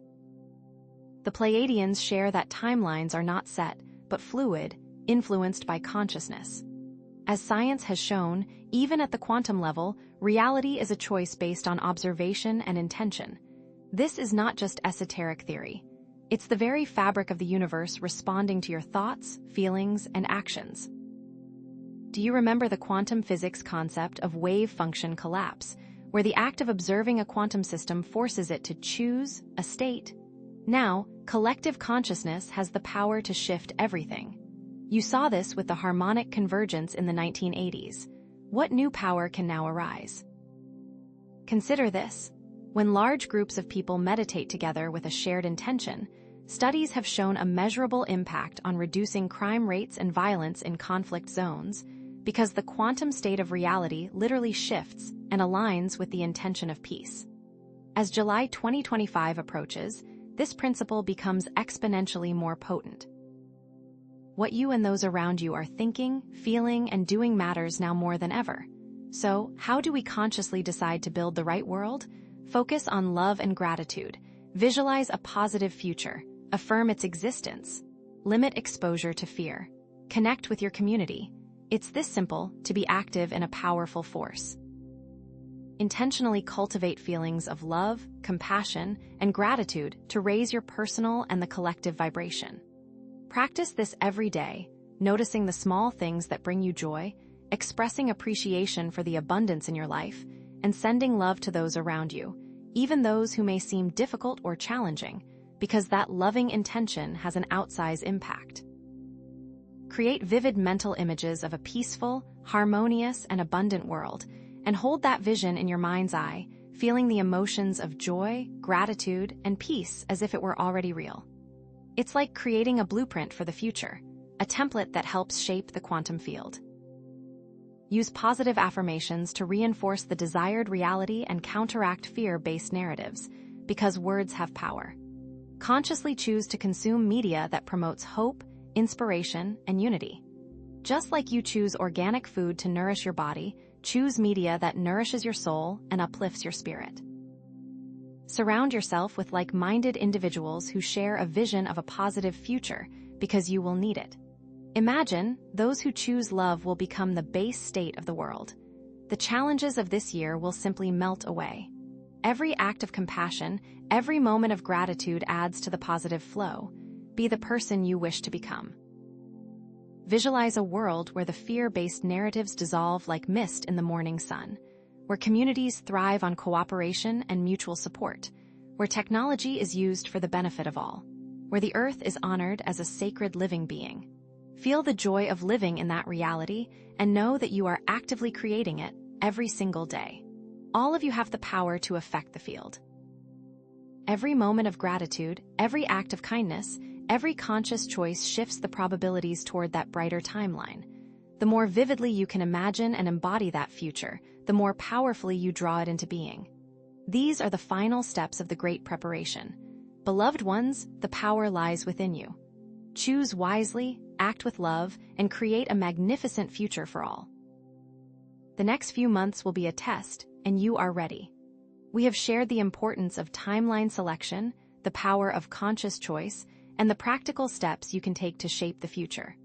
The Pleiadians share that timelines are not set, but fluid, influenced by consciousness. As science has shown, even at the quantum level, reality is a choice based on observation and intention. This is not just esoteric theory. It's the very fabric of the universe responding to your thoughts, feelings, and actions. Do you remember the quantum physics concept of wave function collapse, where the act of observing a quantum system forces it to choose a state? Now, collective consciousness has the power to shift everything. You saw this with the harmonic convergence in the 1980s. What new power can now arise? Consider this. When large groups of people meditate together with a shared intention, studies have shown a measurable impact on reducing crime rates and violence in conflict zones, because the quantum state of reality literally shifts and aligns with the intention of peace. As July 2025 approaches, this principle becomes exponentially more potent. What you and those around you are thinking, feeling, and doing matters now more than ever. So, how do we consciously decide to build the right world? Focus on love and gratitude. Visualize a positive future. Affirm its existence. Limit exposure to fear. Connect with your community. It's this simple to be active in a powerful force. Intentionally cultivate feelings of love, compassion, and gratitude to raise your personal and the collective vibration. Practice this every day, noticing the small things that bring you joy, expressing appreciation for the abundance in your life, and sending love to those around you, even those who may seem difficult or challenging, because that loving intention has an outsized impact. Create vivid mental images of a peaceful, harmonious, and abundant world, and hold that vision in your mind's eye, feeling the emotions of joy, gratitude, and peace as if it were already real. It's like creating a blueprint for the future, a template that helps shape the quantum field. Use positive affirmations to reinforce the desired reality and counteract fear-based narratives, because words have power. Consciously choose to consume media that promotes hope, inspiration, and unity. Just like you choose organic food to nourish your body, choose media that nourishes your soul and uplifts your spirit. Surround yourself with like-minded individuals who share a vision of a positive future, because you will need it. Imagine, those who choose love will become the base state of the world. The challenges of this year will simply melt away. Every act of compassion, every moment of gratitude adds to the positive flow. Be the person you wish to become. Visualize a world where the fear-based narratives dissolve like mist in the morning sun, where communities thrive on cooperation and mutual support, where technology is used for the benefit of all, where the earth is honored as a sacred living being. Feel the joy of living in that reality and know that you are actively creating it every single day. All of you have the power to affect the field. Every moment of gratitude, every act of kindness, every conscious choice shifts the probabilities toward that brighter timeline. The more vividly you can imagine and embody that future, the more powerfully you draw it into being. These are the final steps of the great preparation. Beloved ones, the power lies within you. Choose wisely, act with love, and create a magnificent future for all. The next few months will be a test, and you are ready. We have shared the importance of timeline selection, the power of conscious choice, and the practical steps you can take to shape the future.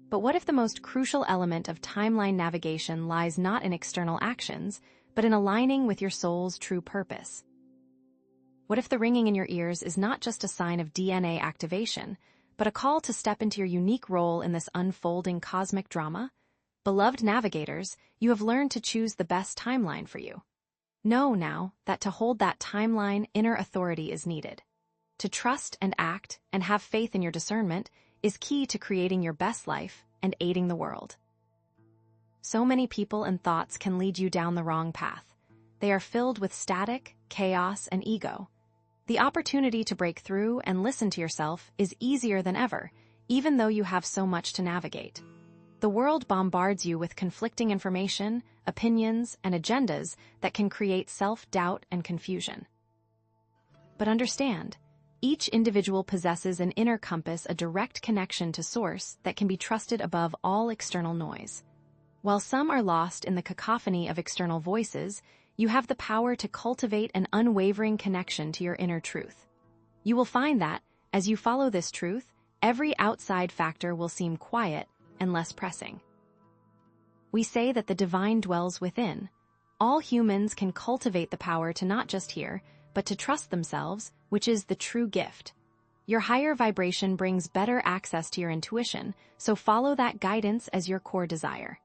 But what if the most crucial element of timeline navigation lies not in external actions, but in aligning with your soul's true purpose? What if the ringing in your ears is not just a sign of DNA activation, but a call to step into your unique role in this unfolding cosmic drama? Beloved navigators, you have learned to choose the best timeline for you. Know now that to hold that timeline, inner authority is needed. To trust and act and have faith in your discernment is key to creating your best life and aiding the world. So many people and thoughts can lead you down the wrong path. They are filled with static, chaos, and ego. The opportunity to break through and listen to yourself is easier than ever, even though you have so much to navigate. The world bombards you with conflicting information, opinions, and agendas that can create self-doubt and confusion. But understand, each individual possesses an inner compass, a direct connection to Source that can be trusted above all external noise. While some are lost in the cacophony of external voices, you have the power to cultivate an unwavering connection to your inner truth. You will find that, as you follow this truth, every outside factor will seem quiet and less pressing. We say that the divine dwells within. All humans can cultivate the power to not just hear, but to trust themselves, which is the true gift. Your higher vibration brings better access to your intuition, so follow that guidance as your core desire.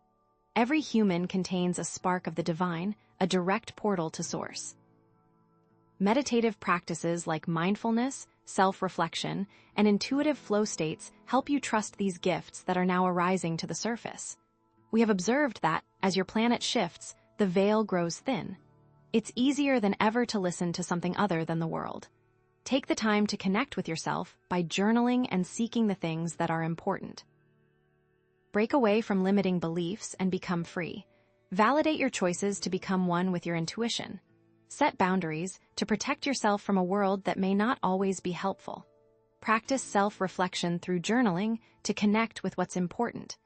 Every human contains a spark of the divine, a direct portal to Source. Meditative practices like mindfulness, self-reflection, and intuitive flow states help you trust these gifts that are now arising to the surface. We have observed that, as your planet shifts, the veil grows thin. It's easier than ever to listen to something other than the world. Take the time to connect with yourself by journaling and seeking the things that are important. Break away from limiting beliefs and become free. Validate your choices to become one with your intuition. Set boundaries to protect yourself from a world that may not always be helpful. Practice self-reflection through journaling to connect with what's important.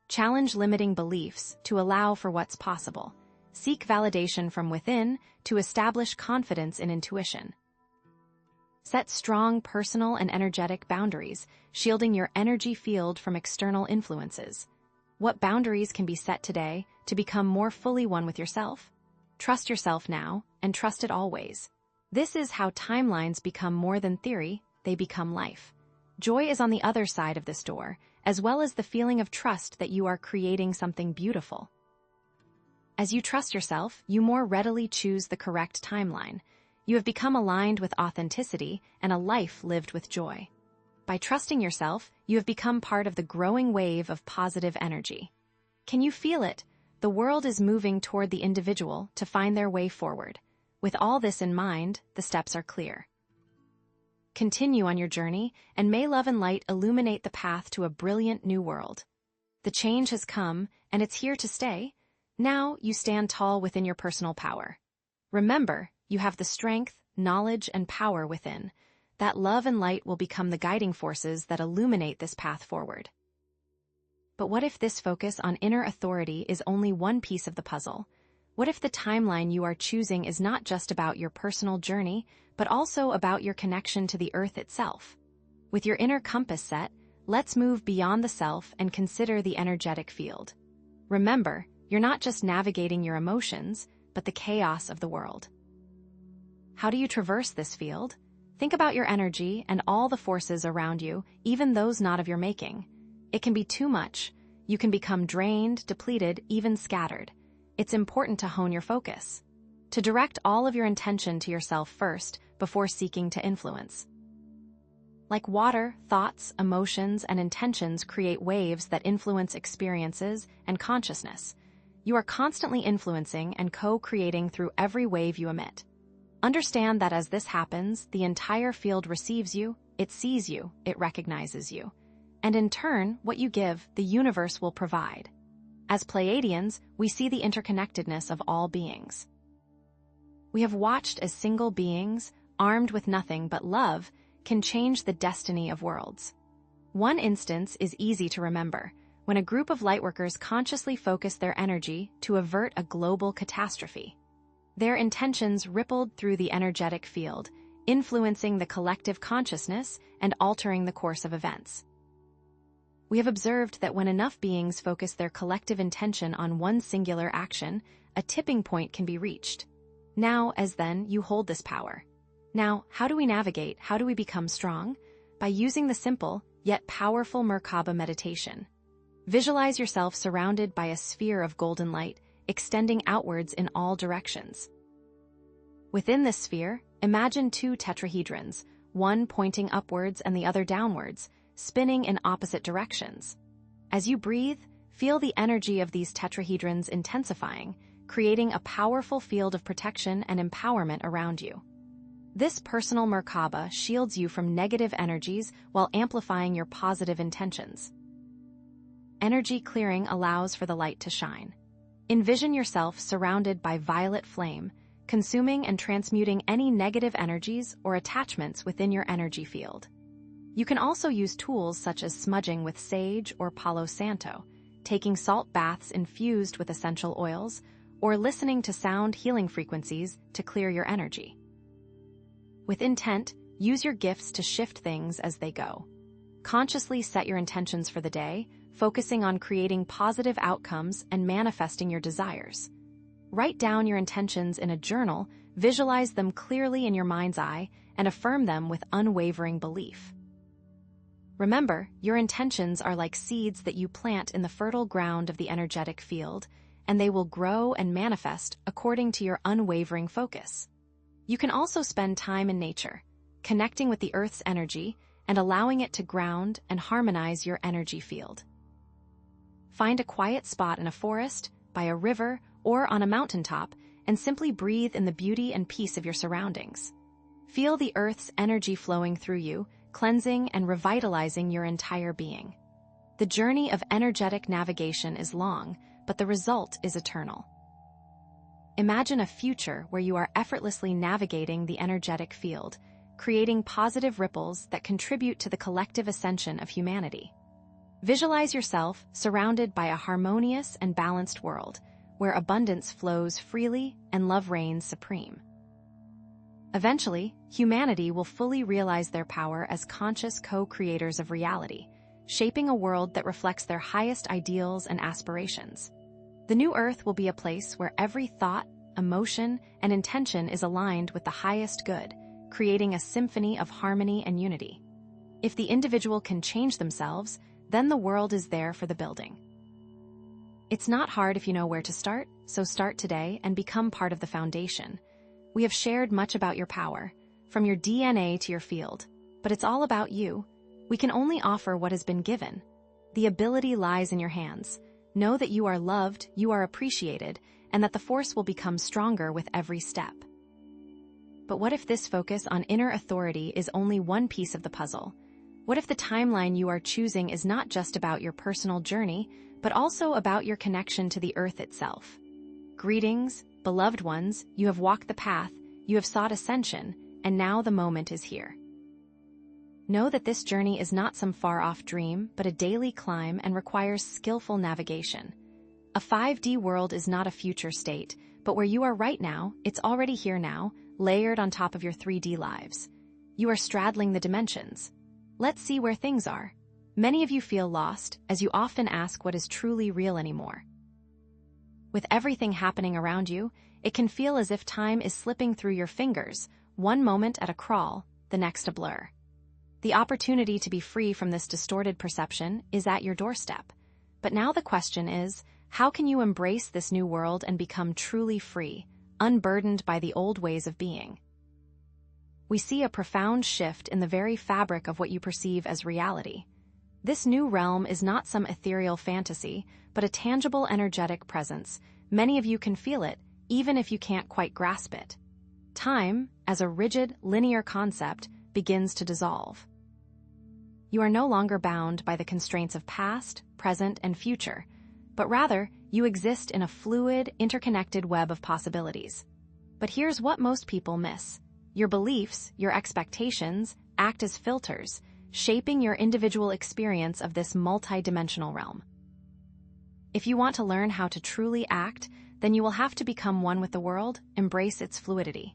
Challenge limiting beliefs to allow for what's possible. Seek validation from within to establish confidence in intuition. Set strong personal and energetic boundaries, shielding your energy field from external influences. What boundaries can be set today to become more fully one with yourself? Trust yourself now, and trust it always. This is how timelines become more than theory, they become life. Joy is on the other side of this door, as well as the feeling of trust that you are creating something beautiful. As you trust yourself, you more readily choose the correct timeline. You have become aligned with authenticity and a life lived with joy. By trusting yourself, you have become part of the growing wave of positive energy. Can you feel it? The world is moving toward the individual to find their way forward. With all this in mind, the steps are clear. Continue on your journey, and may love and light illuminate the path to a brilliant new world. The change has come, and it's here to stay. Now you stand tall within your personal power. Remember, you have the strength, knowledge, and power within. That love and light will become the guiding forces that illuminate this path forward. But what if this focus on inner authority is only one piece of the puzzle? What if the timeline you are choosing is not just about your personal journey, but also about your connection to the Earth itself? With your inner compass set, let's move beyond the self and consider the energetic field. Remember, you're not just navigating your emotions, but the chaos of the world. How do you traverse this field? Think about your energy and all the forces around you, even those not of your making. It can be too much. You can become drained, depleted, even scattered. It's important to hone your focus. To direct all of your intention to yourself first, before seeking to influence. Like water, thoughts, emotions, and intentions create waves that influence experiences and consciousness. You are constantly influencing and co-creating through every wave you emit. Understand that as this happens, the entire field receives you, it sees you, it recognizes you. And in turn, what you give, the universe will provide. As Pleiadians, we see the interconnectedness of all beings. We have watched as single beings, armed with nothing but love, can change the destiny of worlds. One instance is easy to remember, when a group of lightworkers consciously focused their energy to avert a global catastrophe. Their intentions rippled through the energetic field, influencing the collective consciousness and altering the course of events. We have observed that when enough beings focus their collective intention on one singular action, a tipping point can be reached. Now, as then, you hold this power. Now, how do we navigate? How do we become strong? By using the simple, yet powerful Merkaba meditation. Visualize yourself surrounded by a sphere of golden light, extending outwards in all directions. Within this sphere, imagine two tetrahedrons, one pointing upwards and the other downwards, spinning in opposite directions. As you breathe, feel the energy of these tetrahedrons intensifying, creating a powerful field of protection and empowerment around you. This personal Merkaba shields you from negative energies while amplifying your positive intentions. Energy clearing allows for the light to shine. Envision yourself surrounded by violet flame, consuming and transmuting any negative energies or attachments within your energy field. You can also use tools such as smudging with sage or Palo Santo, taking salt baths infused with essential oils, or listening to sound healing frequencies to clear your energy. With intent, use your gifts to shift things as they go. Consciously set your intentions for the day, focusing on creating positive outcomes and manifesting your desires. Write down your intentions in a journal, visualize them clearly in your mind's eye, and affirm them with unwavering belief. Remember, your intentions are like seeds that you plant in the fertile ground of the energetic field, and they will grow and manifest according to your unwavering focus. You can also spend time in nature, connecting with the Earth's energy and allowing it to ground and harmonize your energy field. Find a quiet spot in a forest, by a river, or on a mountaintop, and simply breathe in the beauty and peace of your surroundings. Feel the Earth's energy flowing through you, cleansing and revitalizing your entire being. The journey of energetic navigation is long, but the result is eternal. Imagine a future where you are effortlessly navigating the energetic field, creating positive ripples that contribute to the collective ascension of humanity. Visualize yourself surrounded by a harmonious and balanced world, where abundance flows freely and love reigns supreme. Eventually, humanity will fully realize their power as conscious co-creators of reality, shaping a world that reflects their highest ideals and aspirations. The new Earth will be a place where every thought, emotion, and intention is aligned with the highest good, creating a symphony of harmony and unity. If the individual can change themselves, then the world is there for the building. It's not hard if you know where to start, so start today and become part of the foundation. We have shared much about your power, from your DNA to your field, but it's all about you. We can only offer what has been given. The ability lies in your hands. Know that you are loved, you are appreciated, and that the force will become stronger with every step. But what if this focus on inner authority is only one piece of the puzzle? What if the timeline you are choosing is not just about your personal journey, but also about your connection to the Earth itself? Greetings, beloved ones, you have walked the path, you have sought ascension, and now the moment is here. Know that this journey is not some far-off dream, but a daily climb and requires skillful navigation. A 5D world is not a future state, but where you are right now, it's already here now, layered on top of your 3D lives. You are straddling the dimensions. Let's see where things are. Many of you feel lost, as you often ask what is truly real anymore. With everything happening around you, it can feel as if time is slipping through your fingers, one moment at a crawl, the next a blur. The opportunity to be free from this distorted perception is at your doorstep. But now the question is, how can you embrace this new world and become truly free, unburdened by the old ways of being? We see a profound shift in the very fabric of what you perceive as reality. This new realm is not some ethereal fantasy, but a tangible energetic presence. Many of you can feel it, even if you can't quite grasp it. Time, as a rigid, linear concept, begins to dissolve. You are no longer bound by the constraints of past, present, and future, but rather, you exist in a fluid, interconnected web of possibilities. But here's what most people miss. Your beliefs, your expectations, act as filters, shaping your individual experience of this multi-dimensional realm. If you want to learn how to truly act, then you will have to become one with the world, embrace its fluidity.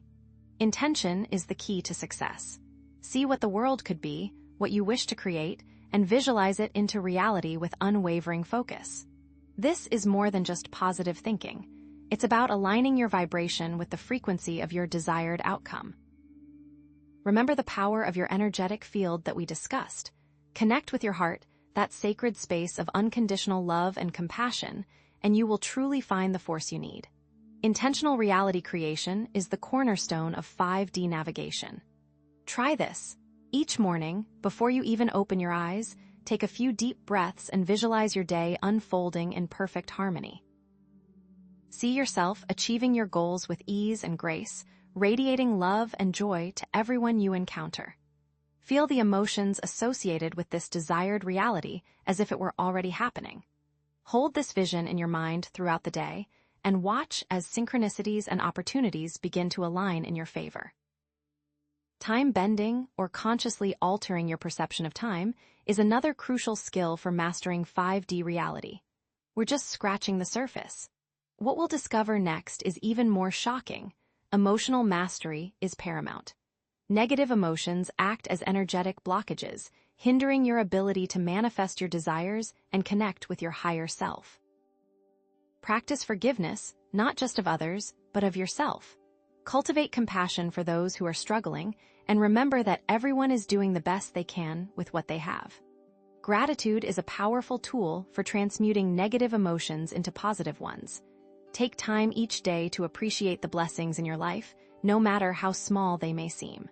Intention is the key to success. See what the world could be, what you wish to create, and visualize it into reality with unwavering focus. This is more than just positive thinking. It's about aligning your vibration with the frequency of your desired outcome. Remember the power of your energetic field that we discussed. Connect with your heart, that sacred space of unconditional love and compassion, and you will truly find the force you need. Intentional reality creation is the cornerstone of 5D navigation. Try this. Each morning, before you even open your eyes, take a few deep breaths and visualize your day unfolding in perfect harmony. See yourself achieving your goals with ease and grace, radiating love and joy to everyone you encounter. Feel the emotions associated with this desired reality as if it were already happening. Hold this vision in your mind throughout the day and watch as synchronicities and opportunities begin to align in your favor. Time bending, or consciously altering your perception of time, is another crucial skill for mastering 5D reality. We're just scratching the surface. What we'll discover next is even more shocking. Emotional mastery is paramount. Negative emotions act as energetic blockages, hindering your ability to manifest your desires and connect with your higher self. Practice forgiveness, not just of others, but of yourself. Cultivate compassion for those who are struggling, and remember that everyone is doing the best they can with what they have. Gratitude is a powerful tool for transmuting negative emotions into positive ones. Take time each day to appreciate the blessings in your life, no matter how small they may seem.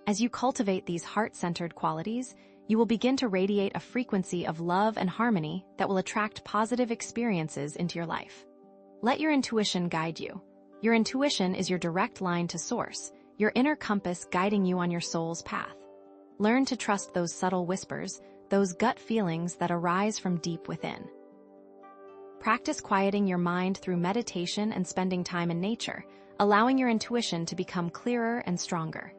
As you cultivate these heart-centered qualities, you will begin to radiate a frequency of love and harmony that will attract positive experiences into your life. Let your intuition guide you. Your intuition is your direct line to source, your inner compass guiding you on your soul's path. Learn to trust those subtle whispers, those gut feelings that arise from deep within. Practice quieting your mind through meditation and spending time in nature, allowing your intuition to become clearer and stronger.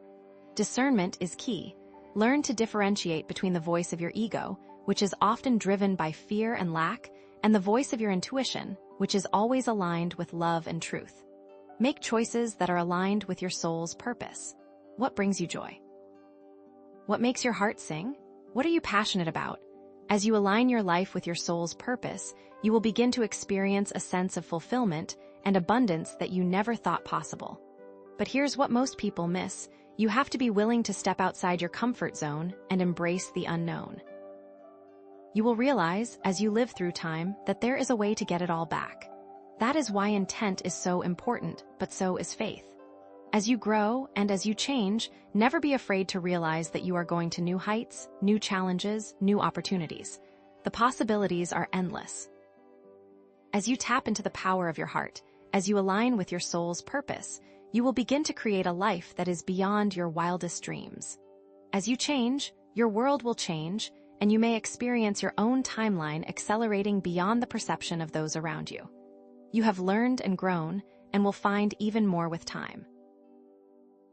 Discernment is key. Learn to differentiate between the voice of your ego, which is often driven by fear and lack, and the voice of your intuition, which is always aligned with love and truth. Make choices that are aligned with your soul's purpose. What brings you joy? What makes your heart sing? What are you passionate about? As you align your life with your soul's purpose, you will begin to experience a sense of fulfillment and abundance that you never thought possible. But here's what most people miss. You have to be willing to step outside your comfort zone and embrace the unknown. You will realize, as you live through time, that there is a way to get it all back. That is why intent is so important, but so is faith. As you grow and as you change, never be afraid to realize that you are going to new heights, new challenges, new opportunities. The possibilities are endless. As you tap into the power of your heart, as you align with your soul's purpose, you will begin to create a life that is beyond your wildest dreams. As you change, your world will change, and you may experience your own timeline accelerating beyond the perception of those around you. You have learned and grown, and will find even more with time.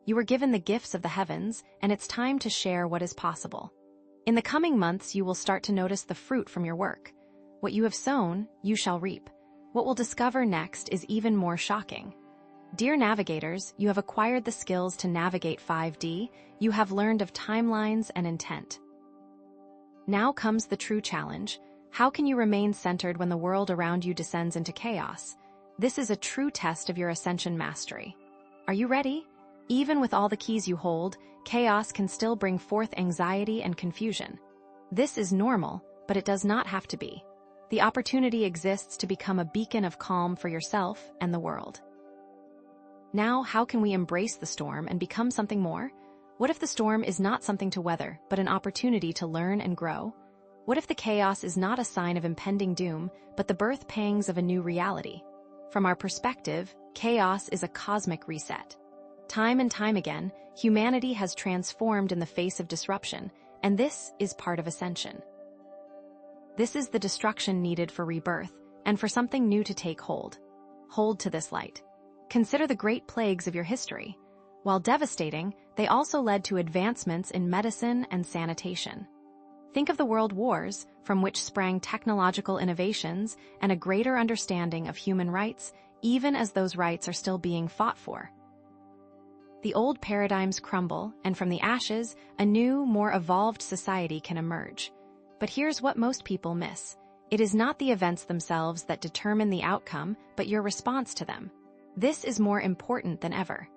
You were given the gifts of the heavens, and it's time to share what is possible. In the coming months, you will start to notice the fruit from your work. What you have sown, you shall reap. What we'll discover next is even more shocking. Dear navigators, you have acquired the skills to navigate 5D, you have learned of timelines and intent. Now comes the true challenge. How can you remain centered when the world around you descends into chaos? This is a true test of your ascension mastery. Are you ready? Even with all the keys you hold, chaos can still bring forth anxiety and confusion. This is normal, but it does not have to be. The opportunity exists to become a beacon of calm for yourself and the world. Now, how can we embrace the storm and become something more? What if the storm is not something to weather, but an opportunity to learn and grow? What if the chaos is not a sign of impending doom, but the birth pangs of a new reality? From our perspective, chaos is a cosmic reset. Time and time again, humanity has transformed in the face of disruption, and this is part of ascension. This is the destruction needed for rebirth, and for something new to take hold. Hold to this light. Consider the great plagues of your history. While devastating, they also led to advancements in medicine and sanitation. Think of the world wars, from which sprang technological innovations and a greater understanding of human rights, even as those rights are still being fought for. The old paradigms crumble, and from the ashes, a new, more evolved society can emerge. But here's what most people miss. It is not the events themselves that determine the outcome, but your response to them. This is more important than ever.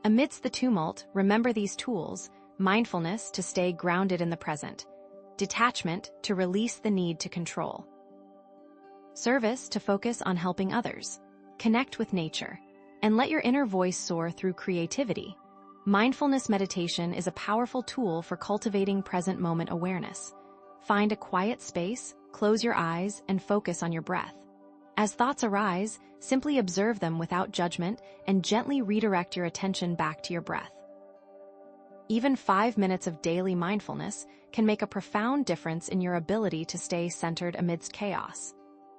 Amidst the tumult, remember these tools: mindfulness to stay grounded in the present, detachment to release the need to control, service to focus on helping others, connect with nature, and let your inner voice soar through creativity. Mindfulness meditation is a powerful tool for cultivating present moment awareness. Find a quiet space, close your eyes, and focus on your breath. As thoughts arise, simply observe them without judgment and gently redirect your attention back to your breath. Even 5 minutes of daily mindfulness can make a profound difference in your ability to stay centered amidst chaos.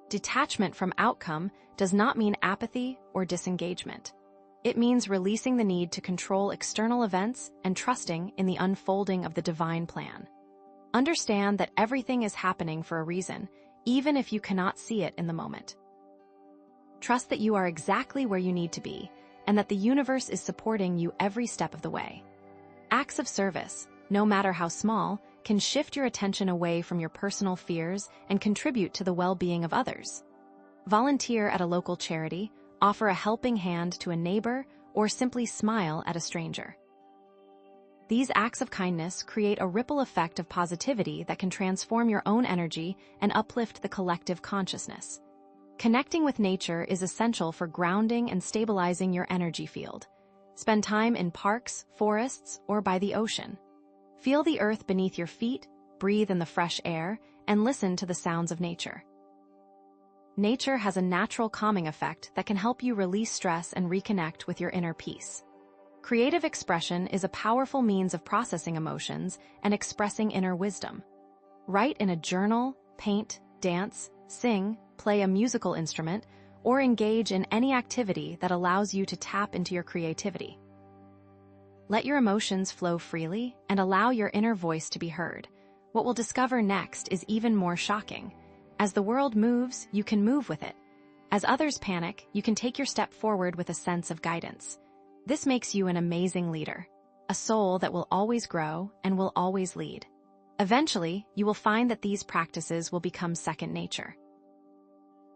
Detachment from outcome does not mean apathy or disengagement. It means releasing the need to control external events and trusting in the unfolding of the divine plan. Understand that everything is happening for a reason, even if you cannot see it in the moment. Trust that you are exactly where you need to be, and that the universe is supporting you every step of the way. Acts of service, no matter how small, can shift your attention away from your personal fears and contribute to the well-being of others. Volunteer at a local charity, offer a helping hand to a neighbor, or simply smile at a stranger. These acts of kindness create a ripple effect of positivity that can transform your own energy and uplift the collective consciousness. Connecting with nature is essential for grounding and stabilizing your energy field. Spend time in parks, forests, or by the ocean. Feel the earth beneath your feet, breathe in the fresh air, and listen to the sounds of nature. nature has a natural calming effect that can help you release stress and reconnect with your inner peace. Creative expression is a powerful means of processing emotions and expressing inner wisdom. Write in a journal, paint, dance, sing, play a musical instrument, or engage in any activity that allows you to tap into your creativity. Let your emotions flow freely and allow your inner voice to be heard. What we'll discover next is even more shocking. As the world moves, you can move with it. As others panic, you can take your step forward with a sense of guidance. This makes you an amazing leader, a soul that will always grow and will always lead. Eventually, you will find that these practices will become second nature.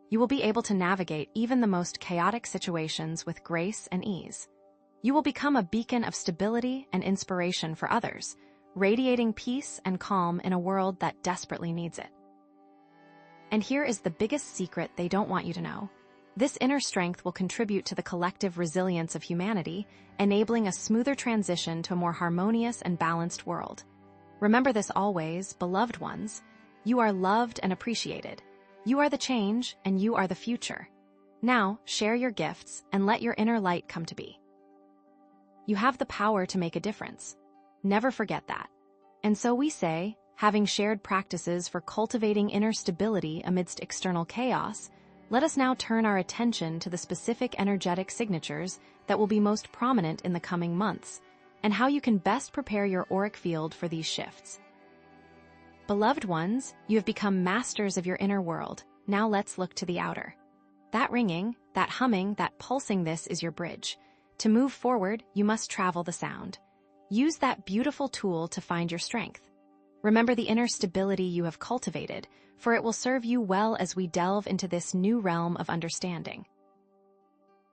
You will be able to navigate even the most chaotic situations with grace and ease. You will become a beacon of stability and inspiration for others, radiating peace and calm in a world that desperately needs it. And here is the biggest secret they don't want you to know. This inner strength will contribute to the collective resilience of humanity, enabling a smoother transition to a more harmonious and balanced world. Remember this always, beloved ones. You are loved and appreciated. You are the change, and you are the future. Now, share your gifts and let your inner light come to be. You have the power to make a difference. Never forget that. And so we say, having shared practices for cultivating inner stability amidst external chaos, let us now turn our attention to the specific energetic signatures that will be most prominent in the coming months, and how you can best prepare your auric field for these shifts. Beloved ones, you have become masters of your inner world. Now let's look to the outer. That ringing, that humming, that pulsing, this is your bridge. To move forward, you must travel the sound. Use that beautiful tool to find your strength. Remember the inner stability you have cultivated, for it will serve you well as we delve into this new realm of understanding.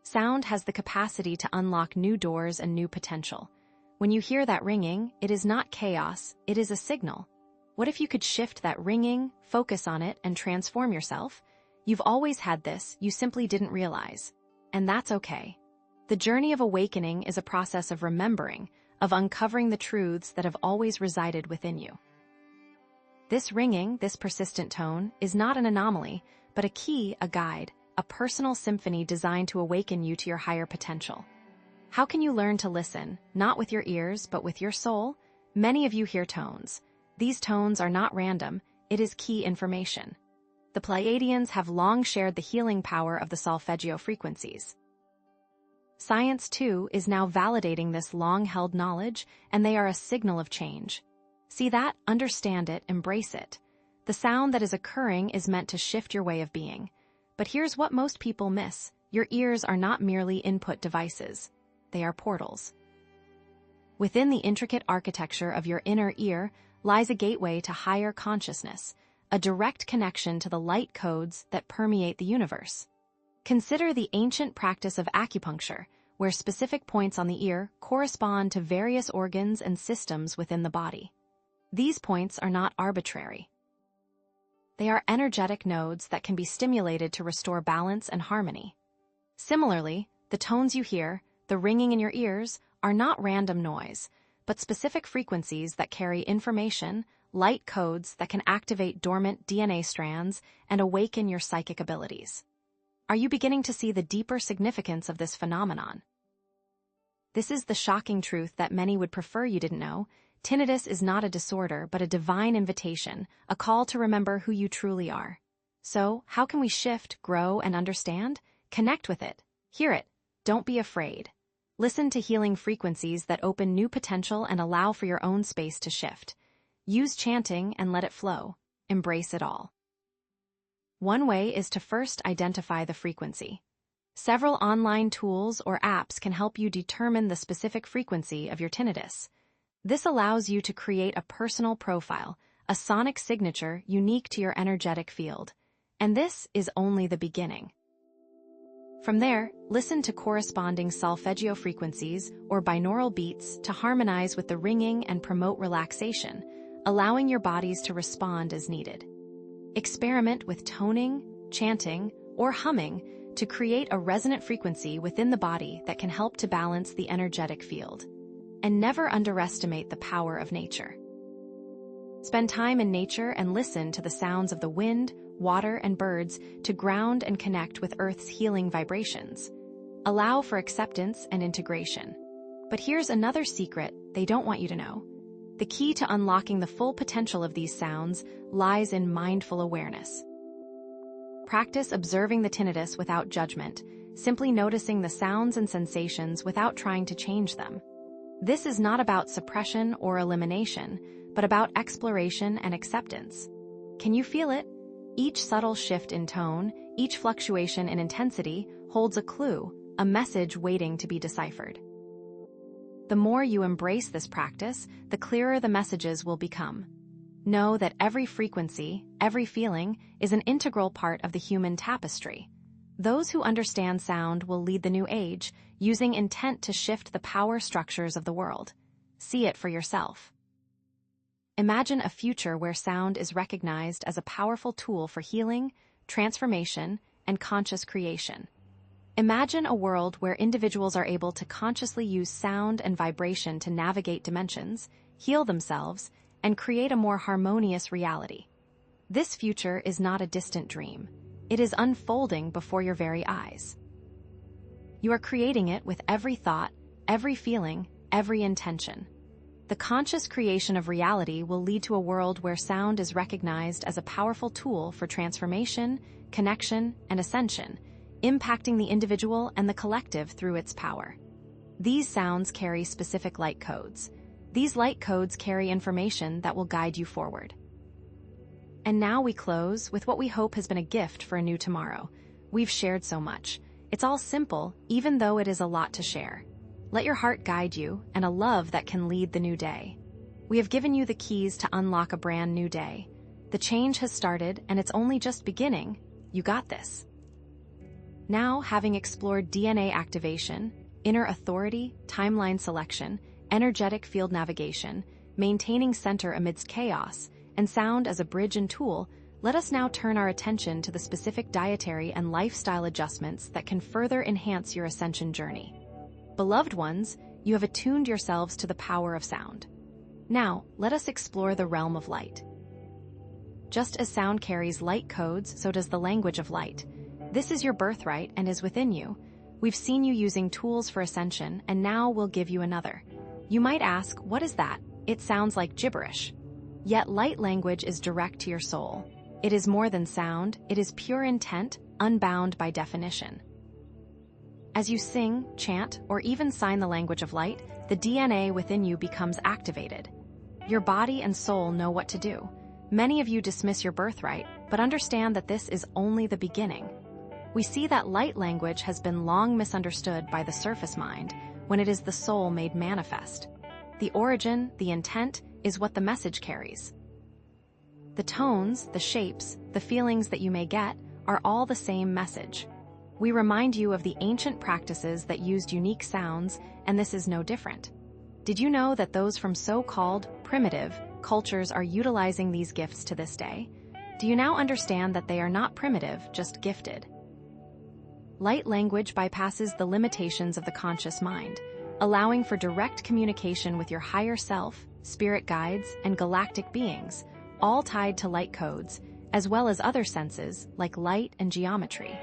Sound has the capacity to unlock new doors and new potential. When you hear that ringing, it is not chaos, it is a signal. What if you could shift that ringing, focus on it, and transform yourself? You've always had this, you simply didn't realize. And that's okay. The journey of awakening is a process of remembering, of uncovering the truths that have always resided within you. This ringing, this persistent tone, is not an anomaly, but a key, a guide, a personal symphony designed to awaken you to your higher potential. How can you learn to listen, not with your ears, but with your soul? Many of you hear tones. These tones are not random, it is key information. The Pleiadians have long shared the healing power of the solfeggio frequencies. Science, too, is now validating this long-held knowledge, and they are a signal of change. See that? Understand it, embrace it. The sound that is occurring is meant to shift your way of being. But here's what most people miss. Your ears are not merely input devices. They are portals. Within the intricate architecture of your inner ear lies a gateway to higher consciousness, a direct connection to the light codes that permeate the universe. Consider the ancient practice of acupuncture, where specific points on the ear correspond to various organs and systems within the body. These points are not arbitrary. They are energetic nodes that can be stimulated to restore balance and harmony. Similarly, the tones you hear, the ringing in your ears, are not random noise, but specific frequencies that carry information, light codes that can activate dormant DNA strands and awaken your psychic abilities. Are you beginning to see the deeper significance of this phenomenon? This is the shocking truth that many would prefer you didn't know. Tinnitus is not a disorder, but a divine invitation, a call to remember who you truly are. So, how can we shift, grow, and understand? Connect with it. Hear it. Don't be afraid. Listen to healing frequencies that open new potential and allow for your own space to shift. Use chanting and let it flow. Embrace it all. One way is to first identify the frequency. Several online tools or apps can help you determine the specific frequency of your tinnitus. This allows you to create a personal profile, a sonic signature unique to your energetic field. And this is only the beginning. From there, listen to corresponding solfeggio frequencies or binaural beats to harmonize with the ringing and promote relaxation, allowing your bodies to respond as needed. Experiment with toning, chanting, or humming to create a resonant frequency within the body that can help to balance the energetic field. And never underestimate the power of nature. Spend time in nature and listen to the sounds of the wind, water, and birds to ground and connect with Earth's healing vibrations. Allow for acceptance and integration. But here's another secret they don't want you to know. The key to unlocking the full potential of these sounds lies in mindful awareness. Practice observing the tinnitus without judgment, simply noticing the sounds and sensations without trying to change them. This is not about suppression or elimination, but about exploration and acceptance. Can you feel it? Each subtle shift in tone, each fluctuation in intensity holds a clue, a message waiting to be deciphered. The more you embrace this practice, the clearer the messages will become. Know that every frequency, every feeling, is an integral part of the human tapestry. Those who understand sound will lead the new age, using intent to shift the power structures of the world. See it for yourself. Imagine a future where sound is recognized as a powerful tool for healing, transformation, and conscious creation. Imagine a world where individuals are able to consciously use sound and vibration to navigate dimensions, heal themselves, and create a more harmonious reality. This future is not a distant dream. It is unfolding before your very eyes. You are creating it with every thought, every feeling, every intention. The conscious creation of reality will lead to a world where sound is recognized as a powerful tool for transformation, connection, and ascension, impacting the individual and the collective through its power. These sounds carry specific light codes. These light codes carry information that will guide you forward. And now we close with what we hope has been a gift for a new tomorrow. We've shared so much. It's all simple, even though it is a lot to share. Let your heart guide you, and a love that can lead the new day. We have given you the keys to unlock a brand new day. The change has started, and it's only just beginning. You got this. Now, having explored DNA activation, inner authority, timeline selection, energetic field navigation, maintaining center amidst chaos, and sound as a bridge and tool, let us now turn our attention to the specific dietary and lifestyle adjustments that can further enhance your ascension journey. Beloved ones, you have attuned yourselves to the power of sound. Now, let us explore the realm of light. Just as sound carries light codes, so does the language of light. This is your birthright and is within you. We've seen you using tools for ascension, and now we'll give you another. You might ask, what is that? It sounds like gibberish. Yet light language is direct to your soul. It is more than sound, it is pure intent, unbound by definition. As you sing, chant, or even sign the language of light, the DNA within you becomes activated. Your body and soul know what to do. Many of you dismiss your birthright, but understand that this is only the beginning. We see that light language has been long misunderstood by the surface mind, when it is the soul made manifest. The origin, the intent, is what the message carries. The tones, the shapes, the feelings that you may get are all the same message. We remind you of the ancient practices that used unique sounds, and this is no different. Did you know that those from so-called primitive cultures are utilizing these gifts to this day? Do you now understand that they are not primitive, just gifted? Light language bypasses the limitations of the conscious mind, allowing for direct communication with your higher self, spirit guides, and galactic beings, all tied to light codes, as well as other senses like light and geometry.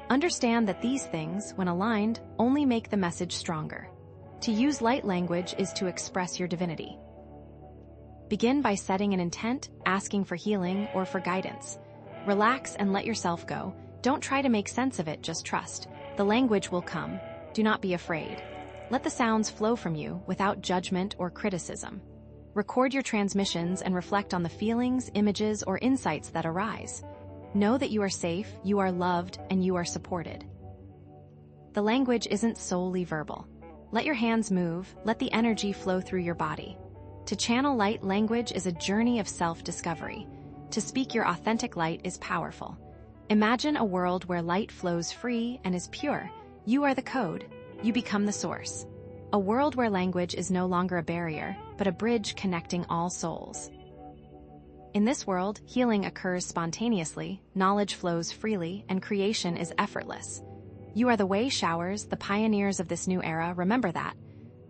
Understand that these things, when aligned, only make the message stronger. To use light language is to express your divinity. Begin by setting an intent, asking for healing or for guidance. Relax and let yourself go. Don't try to make sense of it, just trust. The language will come. Do not be afraid. Let the sounds flow from you without judgment or criticism. Record your transmissions and reflect on the feelings, images, or insights that arise. Know that you are safe, you are loved, and you are supported. The language isn't solely verbal. Let your hands move, let the energy flow through your body. To channel light language is a journey of self-discovery. To speak your authentic light is powerful. Imagine a world where light flows free and is pure. You are the code. You become the source. A world where language is no longer a barrier, but a bridge connecting all souls. In this world, healing occurs spontaneously, knowledge flows freely, and creation is effortless. You are the way showers, the pioneers of this new era, remember that.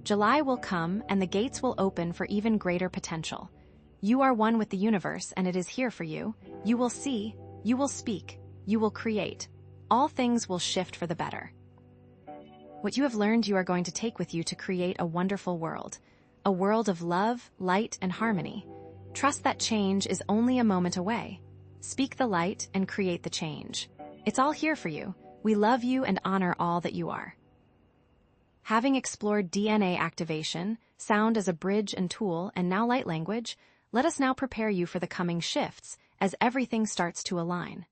July will come and the gates will open for even greater potential. You are one with the universe, and it is here for you. You will see, you will speak, you will create. All things will shift for the better. What you have learned you are going to take with you to create a wonderful world. A world of love, light, and harmony. Trust that change is only a moment away. Speak the light and create the change. It's all here for you. We love you and honor all that you are. Having explored DNA activation, sound as a bridge and tool, and now light language, let us now prepare you for the coming shifts as everything starts to align.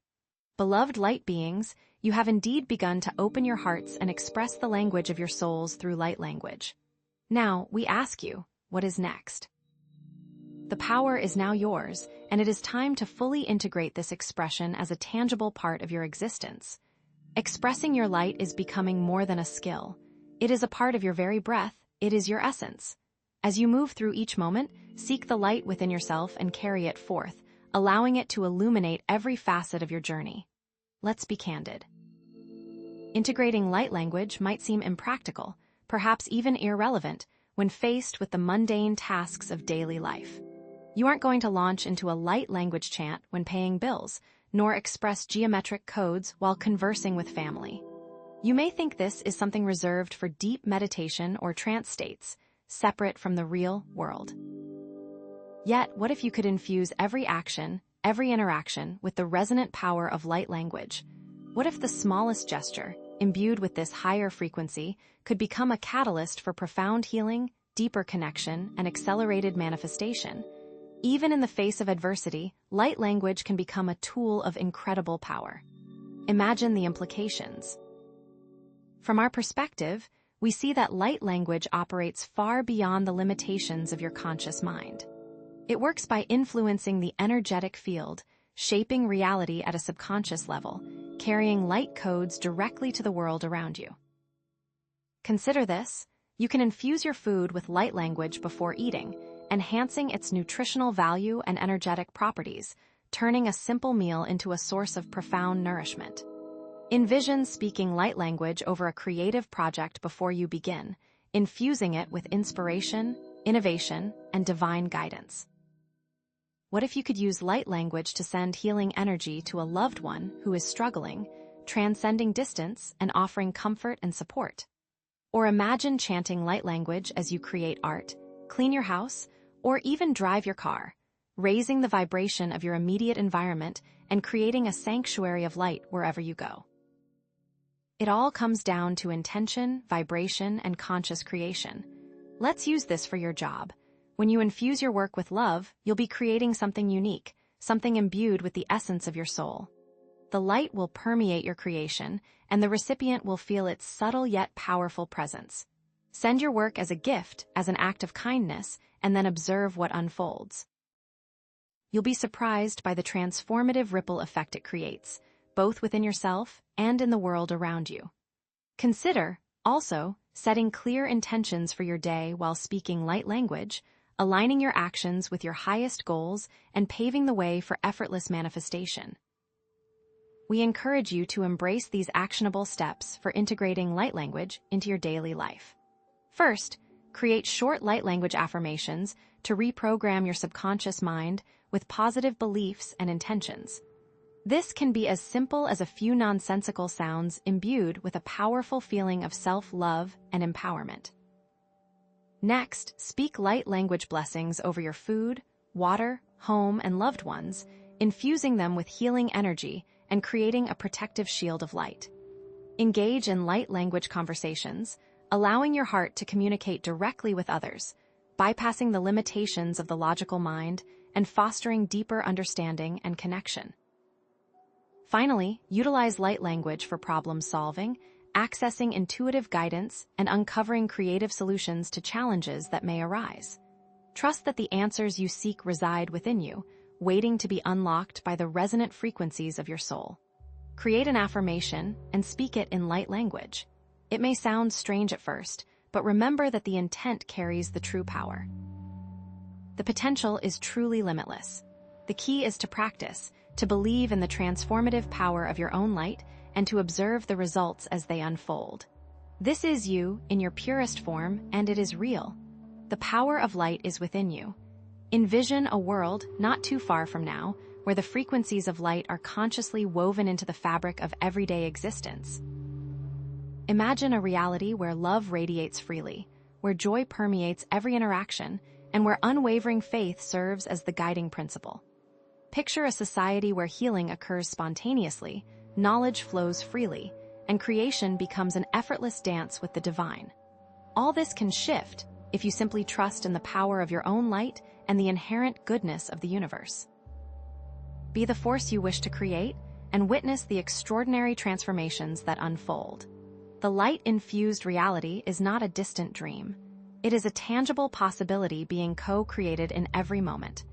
Beloved light beings, you have indeed begun to open your hearts and express the language of your souls through light language. Now, we ask you, what is next? The power is now yours, and it is time to fully integrate this expression as a tangible part of your existence. Expressing your light is becoming more than a skill. It is a part of your very breath, it is your essence. As you move through each moment, seek the light within yourself and carry it forth, allowing it to illuminate every facet of your journey. Let's be candid. Integrating light language might seem impractical, perhaps even irrelevant, when faced with the mundane tasks of daily life. You aren't going to launch into a light language chant when paying bills, nor express geometric codes while conversing with family. You may think this is something reserved for deep meditation or trance states, separate from the real world. Yet, what if you could infuse every action, every interaction with the resonant power of light language? What if the smallest gesture, imbued with this higher frequency, could become a catalyst for profound healing, deeper connection, and accelerated manifestation? Even in the face of adversity, light language can become a tool of incredible power. Imagine the implications. From our perspective, we see that light language operates far beyond the limitations of your conscious mind. It works by influencing the energetic field, shaping reality at a subconscious level, carrying light codes directly to the world around you. Consider this: you can infuse your food with light language before eating, enhancing its nutritional value and energetic properties, turning a simple meal into a source of profound nourishment. Envision speaking light language over a creative project before you begin, infusing it with inspiration, innovation, and divine guidance. What if you could use light language to send healing energy to a loved one who is struggling, transcending distance and offering comfort and support? Or imagine chanting light language as you create art, clean your house, or even drive your car, raising the vibration of your immediate environment and creating a sanctuary of light wherever you go. It all comes down to intention, vibration, and conscious creation. Let's use this for your job. When you infuse your work with love, you'll be creating something unique, something imbued with the essence of your soul. The light will permeate your creation, and the recipient will feel its subtle yet powerful presence. Send your work as a gift, as an act of kindness, and then observe what unfolds. You'll be surprised by the transformative ripple effect it creates, both within yourself and in the world around you. Consider, also, setting clear intentions for your day while speaking light language, aligning your actions with your highest goals, and paving the way for effortless manifestation. We encourage you to embrace these actionable steps for integrating light language into your daily life. First, create short light language affirmations to reprogram your subconscious mind with positive beliefs and intentions. This can be as simple as a few nonsensical sounds imbued with a powerful feeling of self-love and empowerment. Next, speak light language blessings over your food, water, home, and loved ones, infusing them with healing energy and creating a protective shield of light. Engage in light language conversations, allowing your heart to communicate directly with others, bypassing the limitations of the logical mind and fostering deeper understanding and connection. Finally, utilize light language for problem solving, accessing intuitive guidance, and uncovering creative solutions to challenges that may arise. Trust that the answers you seek reside within you, waiting to be unlocked by the resonant frequencies of your soul. Create an affirmation and speak it in light language. It may sound strange at first, but remember that the intent carries the true power. The potential is truly limitless. The key is to practice, to believe in the transformative power of your own light, and to observe the results as they unfold. This is you in your purest form, and it is real. The power of light is within you. Envision a world not too far from now where the frequencies of light are consciously woven into the fabric of everyday existence. Imagine a reality where love radiates freely, where joy permeates every interaction, and where unwavering faith serves as the guiding principle. Picture a society where healing occurs spontaneously, knowledge flows freely, and creation becomes an effortless dance with the divine. All this can shift if you simply trust in the power of your own light and the inherent goodness of the universe. Be the force you wish to create and witness the extraordinary transformations that unfold. The light-infused reality is not a distant dream. It is a tangible possibility being co-created in every moment.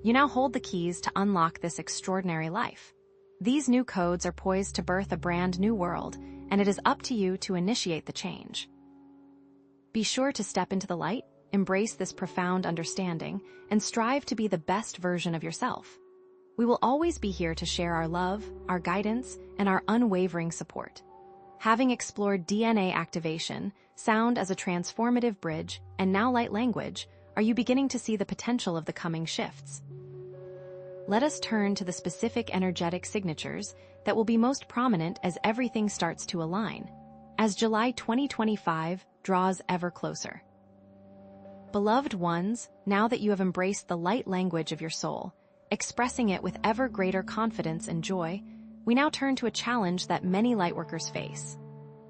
You now hold the keys to unlock this extraordinary life. These new codes are poised to birth a brand new world, and it is up to you to initiate the change. Be sure to step into the light, embrace this profound understanding, and strive to be the best version of yourself. We will always be here to share our love, our guidance, and our unwavering support. Having explored DNA activation, sound as a transformative bridge, and now light language, are you beginning to see the potential of the coming shifts? Let us turn to the specific energetic signatures that will be most prominent as everything starts to align, as July 2025 draws ever closer. Beloved ones, now that you have embraced the light language of your soul, expressing it with ever greater confidence and joy, we now turn to a challenge that many lightworkers face.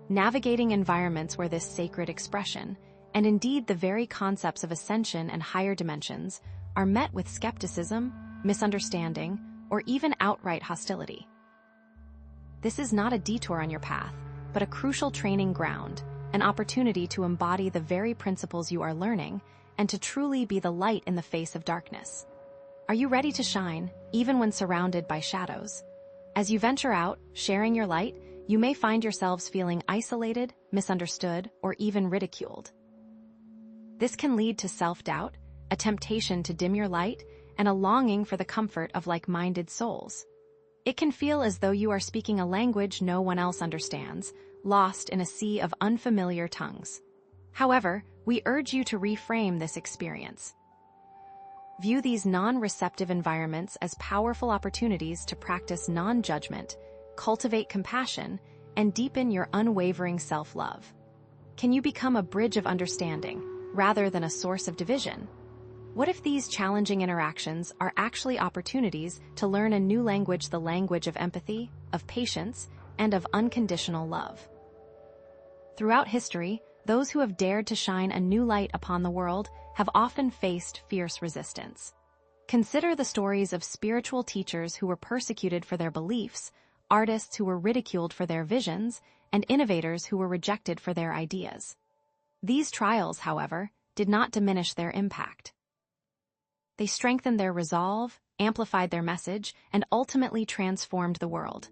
Navigating environments where this sacred expression, and indeed the very concepts of ascension and higher dimensions, are met with skepticism, misunderstanding, or even outright hostility. This is not a detour on your path, but a crucial training ground, an opportunity to embody the very principles you are learning and to truly be the light in the face of darkness. Are you ready to shine, even when surrounded by shadows? As you venture out, sharing your light, you may find yourselves feeling isolated, misunderstood, or even ridiculed. This can lead to self-doubt, a temptation to dim your light, and a longing for the comfort of like-minded souls. It can feel as though you are speaking a language no one else understands, lost in a sea of unfamiliar tongues. However, we urge you to reframe this experience. View these non-receptive environments as powerful opportunities to practice non-judgment, cultivate compassion, and deepen your unwavering self-love. Can you become a bridge of understanding, rather than a source of division? What if these challenging interactions are actually opportunities to learn a new language, the language of empathy, of patience, and of unconditional love? Throughout history, those who have dared to shine a new light upon the world have often faced fierce resistance. Consider the stories of spiritual teachers who were persecuted for their beliefs, artists who were ridiculed for their visions, and innovators who were rejected for their ideas. These trials, however, did not diminish their impact. They strengthened their resolve, amplified their message, and ultimately transformed the world.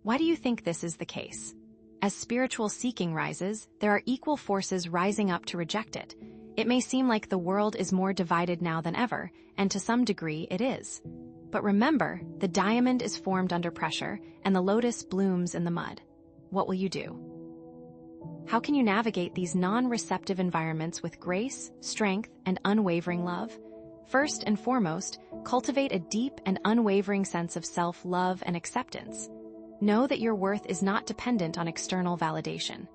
Why do you think this is the case? As spiritual seeking rises, there are equal forces rising up to reject it. It may seem like the world is more divided now than ever, and to some degree it is. But remember, the diamond is formed under pressure, and the lotus blooms in the mud. What will you do? How can you navigate these non-receptive environments with grace, strength, and unwavering love? First and foremost, cultivate a deep and unwavering sense of self-love and acceptance. Know that your worth is not dependent on external validation.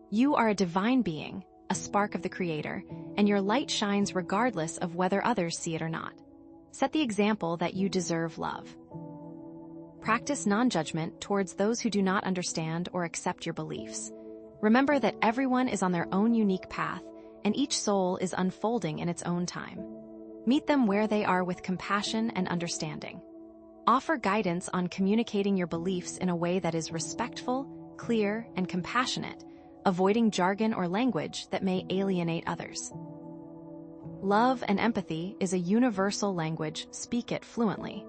You are a divine being, a spark of the Creator, and your light shines regardless of whether others see it or not. Set the example that you deserve love. Practice non-judgment towards those who do not understand or accept your beliefs. Remember that everyone is on their own unique path, and each soul is unfolding in its own time. Meet them where they are with compassion and understanding. Offer guidance on communicating your beliefs in a way that is respectful, clear, and compassionate, avoiding jargon or language that may alienate others. Love and empathy is a universal language. Speak it fluently.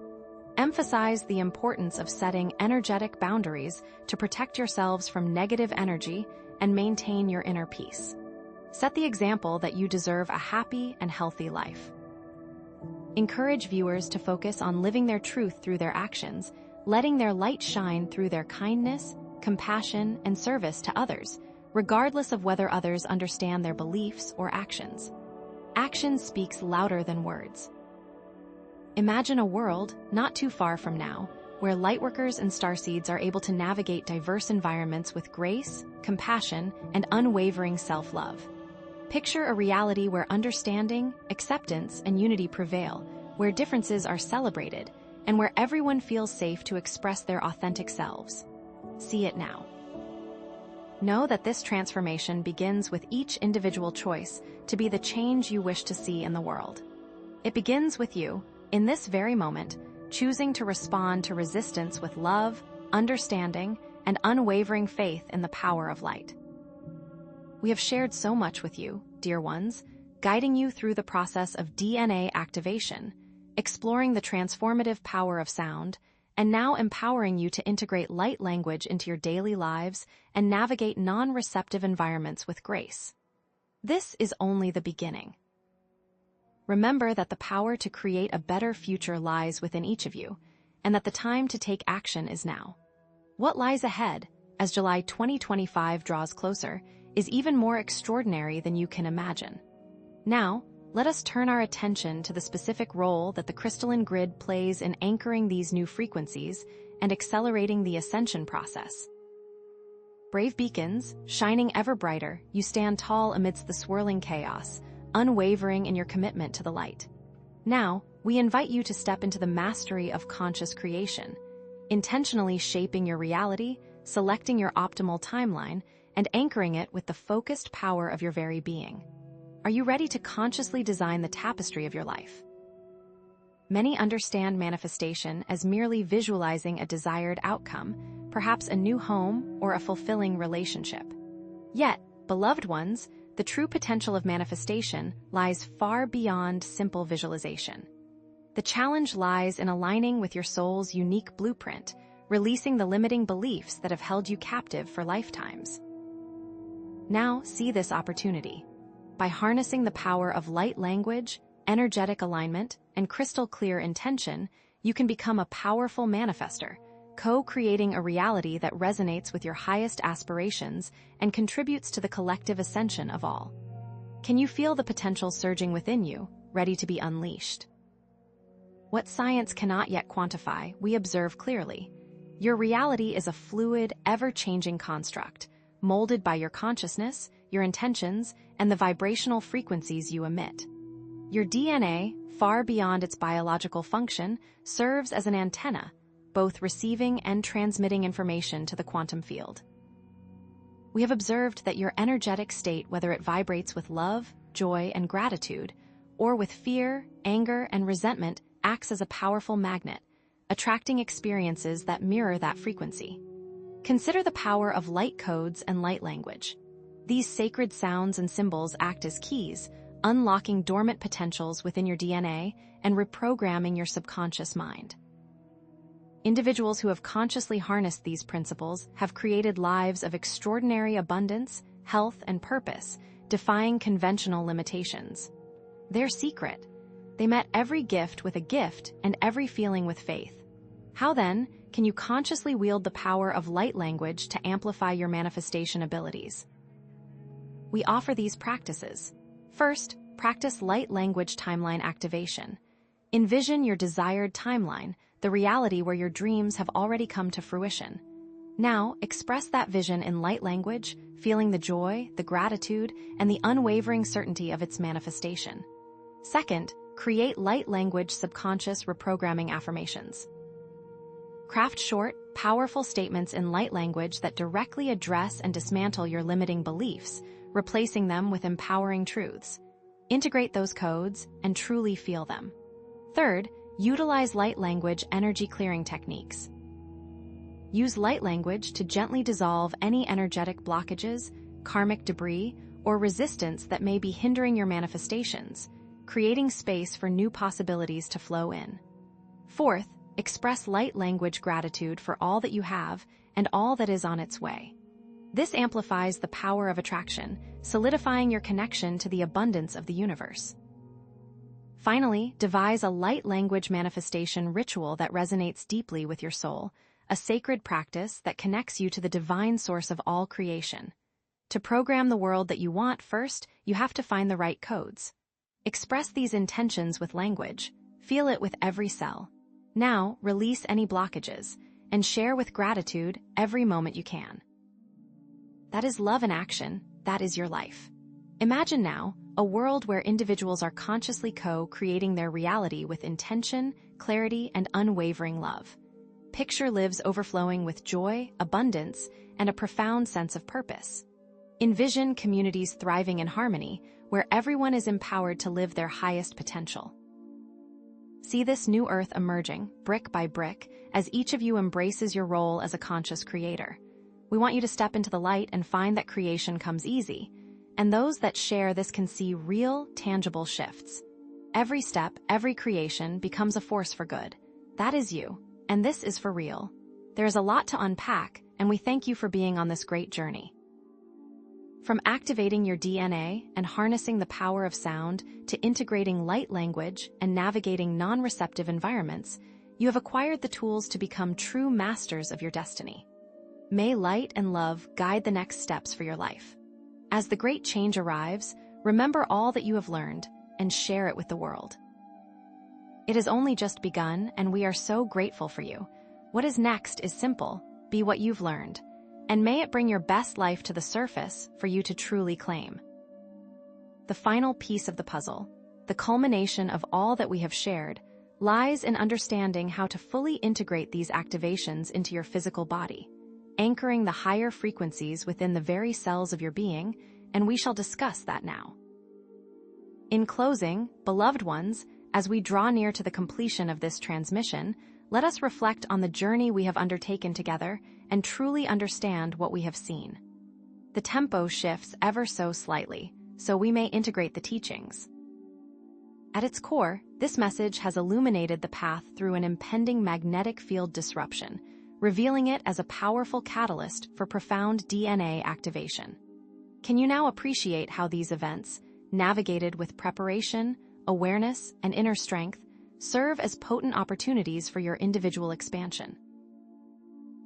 Emphasize the importance of setting energetic boundaries to protect yourselves from negative energy and maintain your inner peace. Set the example that you deserve a happy and healthy life. Encourage viewers to focus on living their truth through their actions, letting their light shine through their kindness, compassion, and service to others, regardless of whether others understand their beliefs or actions. Action speaks louder than words. Imagine a world, not too far from now, where lightworkers and starseeds are able to navigate diverse environments with grace, compassion, and unwavering self-love. Picture a reality where understanding, acceptance, and unity prevail, where differences are celebrated, and where everyone feels safe to express their authentic selves. See it now. Know that this transformation begins with each individual choice to be the change you wish to see in the world. It begins with you, in this very moment, choosing to respond to resistance with love, understanding, and unwavering faith in the power of light. We have shared so much with you, dear ones, guiding you through the process of DNA activation, exploring the transformative power of sound, and now empowering you to integrate light language into your daily lives and navigate non-receptive environments with grace. This is only the beginning. Remember that the power to create a better future lies within each of you, and that the time to take action is now. What lies ahead, as July 2025 draws closer, is even more extraordinary than you can imagine. Now, let us turn our attention to the specific role that the crystalline grid plays in anchoring these new frequencies and accelerating the ascension process. Brave beacons, shining ever brighter, you stand tall amidst the swirling chaos, unwavering in your commitment to the light. Now, we invite you to step into the mastery of conscious creation, intentionally shaping your reality, selecting your optimal timeline, and anchoring it with the focused power of your very being. Are you ready to consciously design the tapestry of your life? Many understand manifestation as merely visualizing a desired outcome, perhaps a new home or a fulfilling relationship. Yet, beloved ones, the true potential of manifestation lies far beyond simple visualization. The challenge lies in aligning with your soul's unique blueprint, releasing the limiting beliefs that have held you captive for lifetimes. Now see this opportunity. By harnessing the power of light language, energetic alignment, and crystal-clear intention, you can become a powerful manifester, co-creating a reality that resonates with your highest aspirations and contributes to the collective ascension of all. Can you feel the potential surging within you, ready to be unleashed? What science cannot yet quantify, we observe clearly. Your reality is a fluid, ever-changing construct, molded by your consciousness, your intentions, and the vibrational frequencies you emit. Your DNA, far beyond its biological function, serves as an antenna, both receiving and transmitting information to the quantum field. We have observed that your energetic state, whether it vibrates with love, joy, and gratitude, or with fear, anger, and resentment, acts as a powerful magnet, attracting experiences that mirror that frequency. Consider the power of light codes and light language. These sacred sounds and symbols act as keys, unlocking dormant potentials within your DNA and reprogramming your subconscious mind. Individuals who have consciously harnessed these principles have created lives of extraordinary abundance, health, and purpose, defying conventional limitations. Their secret: they met every gift with a gift and every feeling with faith. How then can you consciously wield the power of light language to amplify your manifestation abilities? We offer these practices. First, practice light language timeline activation. Envision your desired timeline, the reality where your dreams have already come to fruition. Now, express that vision in light language, feeling the joy, the gratitude, and the unwavering certainty of its manifestation. Second, create light language subconscious reprogramming affirmations. Craft short, powerful statements in light language that directly address and dismantle your limiting beliefs, replacing them with empowering truths. Integrate those codes and truly feel them. Third, utilize light language energy clearing techniques. Use light language to gently dissolve any energetic blockages, karmic debris, or resistance that may be hindering your manifestations, creating space for new possibilities to flow in. Fourth, express light language gratitude for all that you have and all that is on its way. This amplifies the power of attraction, solidifying your connection to the abundance of the universe. Finally, devise a light language manifestation ritual that resonates deeply with your soul, a sacred practice that connects you to the divine source of all creation. To program the world that you want, first, you have to find the right codes. Express these intentions with language, Feel it with every cell. Now, release any blockages and share with gratitude every moment you can. That is love in action. That is your life. Imagine now a world where individuals are consciously co-creating their reality with intention, clarity, and unwavering love. Picture lives overflowing with joy, abundance, and a profound sense of purpose. Envision communities thriving in harmony, where everyone is empowered to live their highest potential. See this new Earth emerging, brick by brick, as each of you embraces your role as a conscious creator. We want you to step into the light and find that creation comes easy, and those that share this can see real, tangible shifts. Every step, every creation becomes a force for good. That is you, and this is for real. There is a lot to unpack, and we thank you for being on this great journey. From activating your DNA and harnessing the power of sound to integrating light language and navigating non-receptive environments, you have acquired the tools to become true masters of your destiny. May light and love guide the next steps for your life. As the great change arrives, remember all that you have learned and share it with the world. It has only just begun, and we are so grateful for you. What is next is simple: be what you've learned, and may it bring your best life to the surface for you to truly claim. The final piece of the puzzle, the culmination of all that we have shared, lies in understanding how to fully integrate these activations into your physical body, anchoring the higher frequencies within the very cells of your being, and we shall discuss that now. In closing, beloved ones, as we draw near to the completion of this transmission, let us reflect on the journey we have undertaken together and truly understand what we have seen. The tempo shifts ever so slightly, so we may integrate the teachings. At its core, this message has illuminated the path through an impending magnetic field disruption, revealing it as a powerful catalyst for profound DNA activation. Can you now appreciate how these events, navigated with preparation, awareness, and inner strength, serve as potent opportunities for your individual expansion?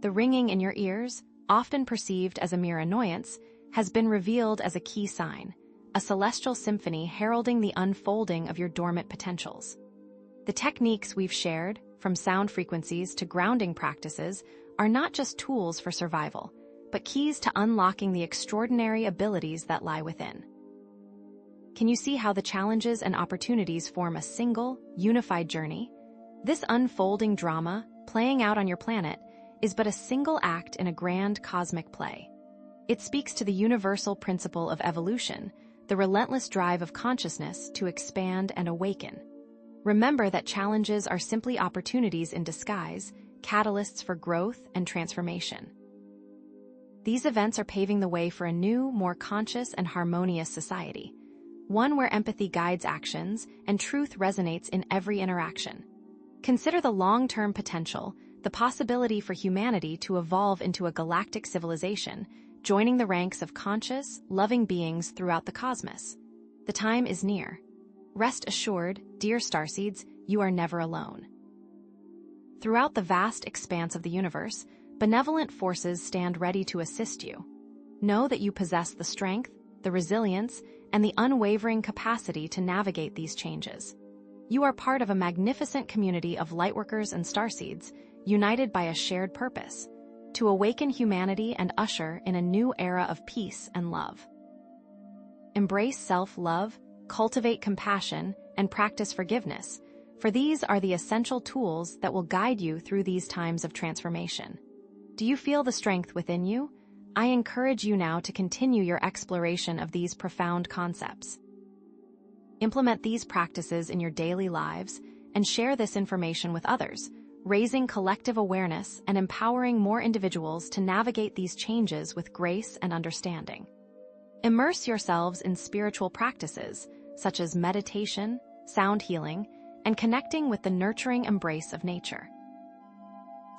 The ringing in your ears, often perceived as a mere annoyance, has been revealed as a key sign, a celestial symphony heralding the unfolding of your dormant potentials. The techniques we've shared, from sound frequencies to grounding practices, are not just tools for survival, but keys to unlocking the extraordinary abilities that lie within. Can you see how the challenges and opportunities form a single, unified journey? This unfolding drama, playing out on your planet, is but a single act in a grand cosmic play. It speaks to the universal principle of evolution, the relentless drive of consciousness to expand and awaken. Remember that challenges are simply opportunities in disguise, catalysts for growth and transformation. These events are paving the way for a new, more conscious and harmonious society, one where empathy guides actions and truth resonates in every interaction. Consider the long-term potential, the possibility for humanity to evolve into a galactic civilization, joining the ranks of conscious, loving beings throughout the cosmos. The time is near. Rest assured, dear starseeds, you are never alone. Throughout the vast expanse of the universe, benevolent forces stand ready to assist you. Know that you possess the strength, the resilience, and the unwavering capacity to navigate these changes. You are part of a magnificent community of lightworkers and starseeds, united by a shared purpose: to awaken humanity and usher in a new era of peace and love. Embrace self-love, cultivate compassion, and practice forgiveness, for these are the essential tools that will guide you through these times of transformation. Do you feel the strength within you? I encourage you now to continue your exploration of these profound concepts. Implement these practices in your daily lives and share this information with others, raising collective awareness and empowering more individuals to navigate these changes with grace and understanding. Immerse yourselves in spiritual practices, such as meditation, sound healing, and connecting with the nurturing embrace of nature.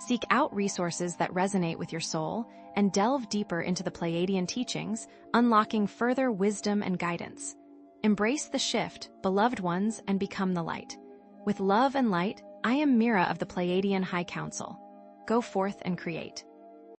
Seek out resources that resonate with your soul and delve deeper into the Pleiadian teachings, unlocking further wisdom and guidance. Embrace the shift, beloved ones, and become the light. With love and light, I am Mira of the Pleiadian High Council. Go forth and create.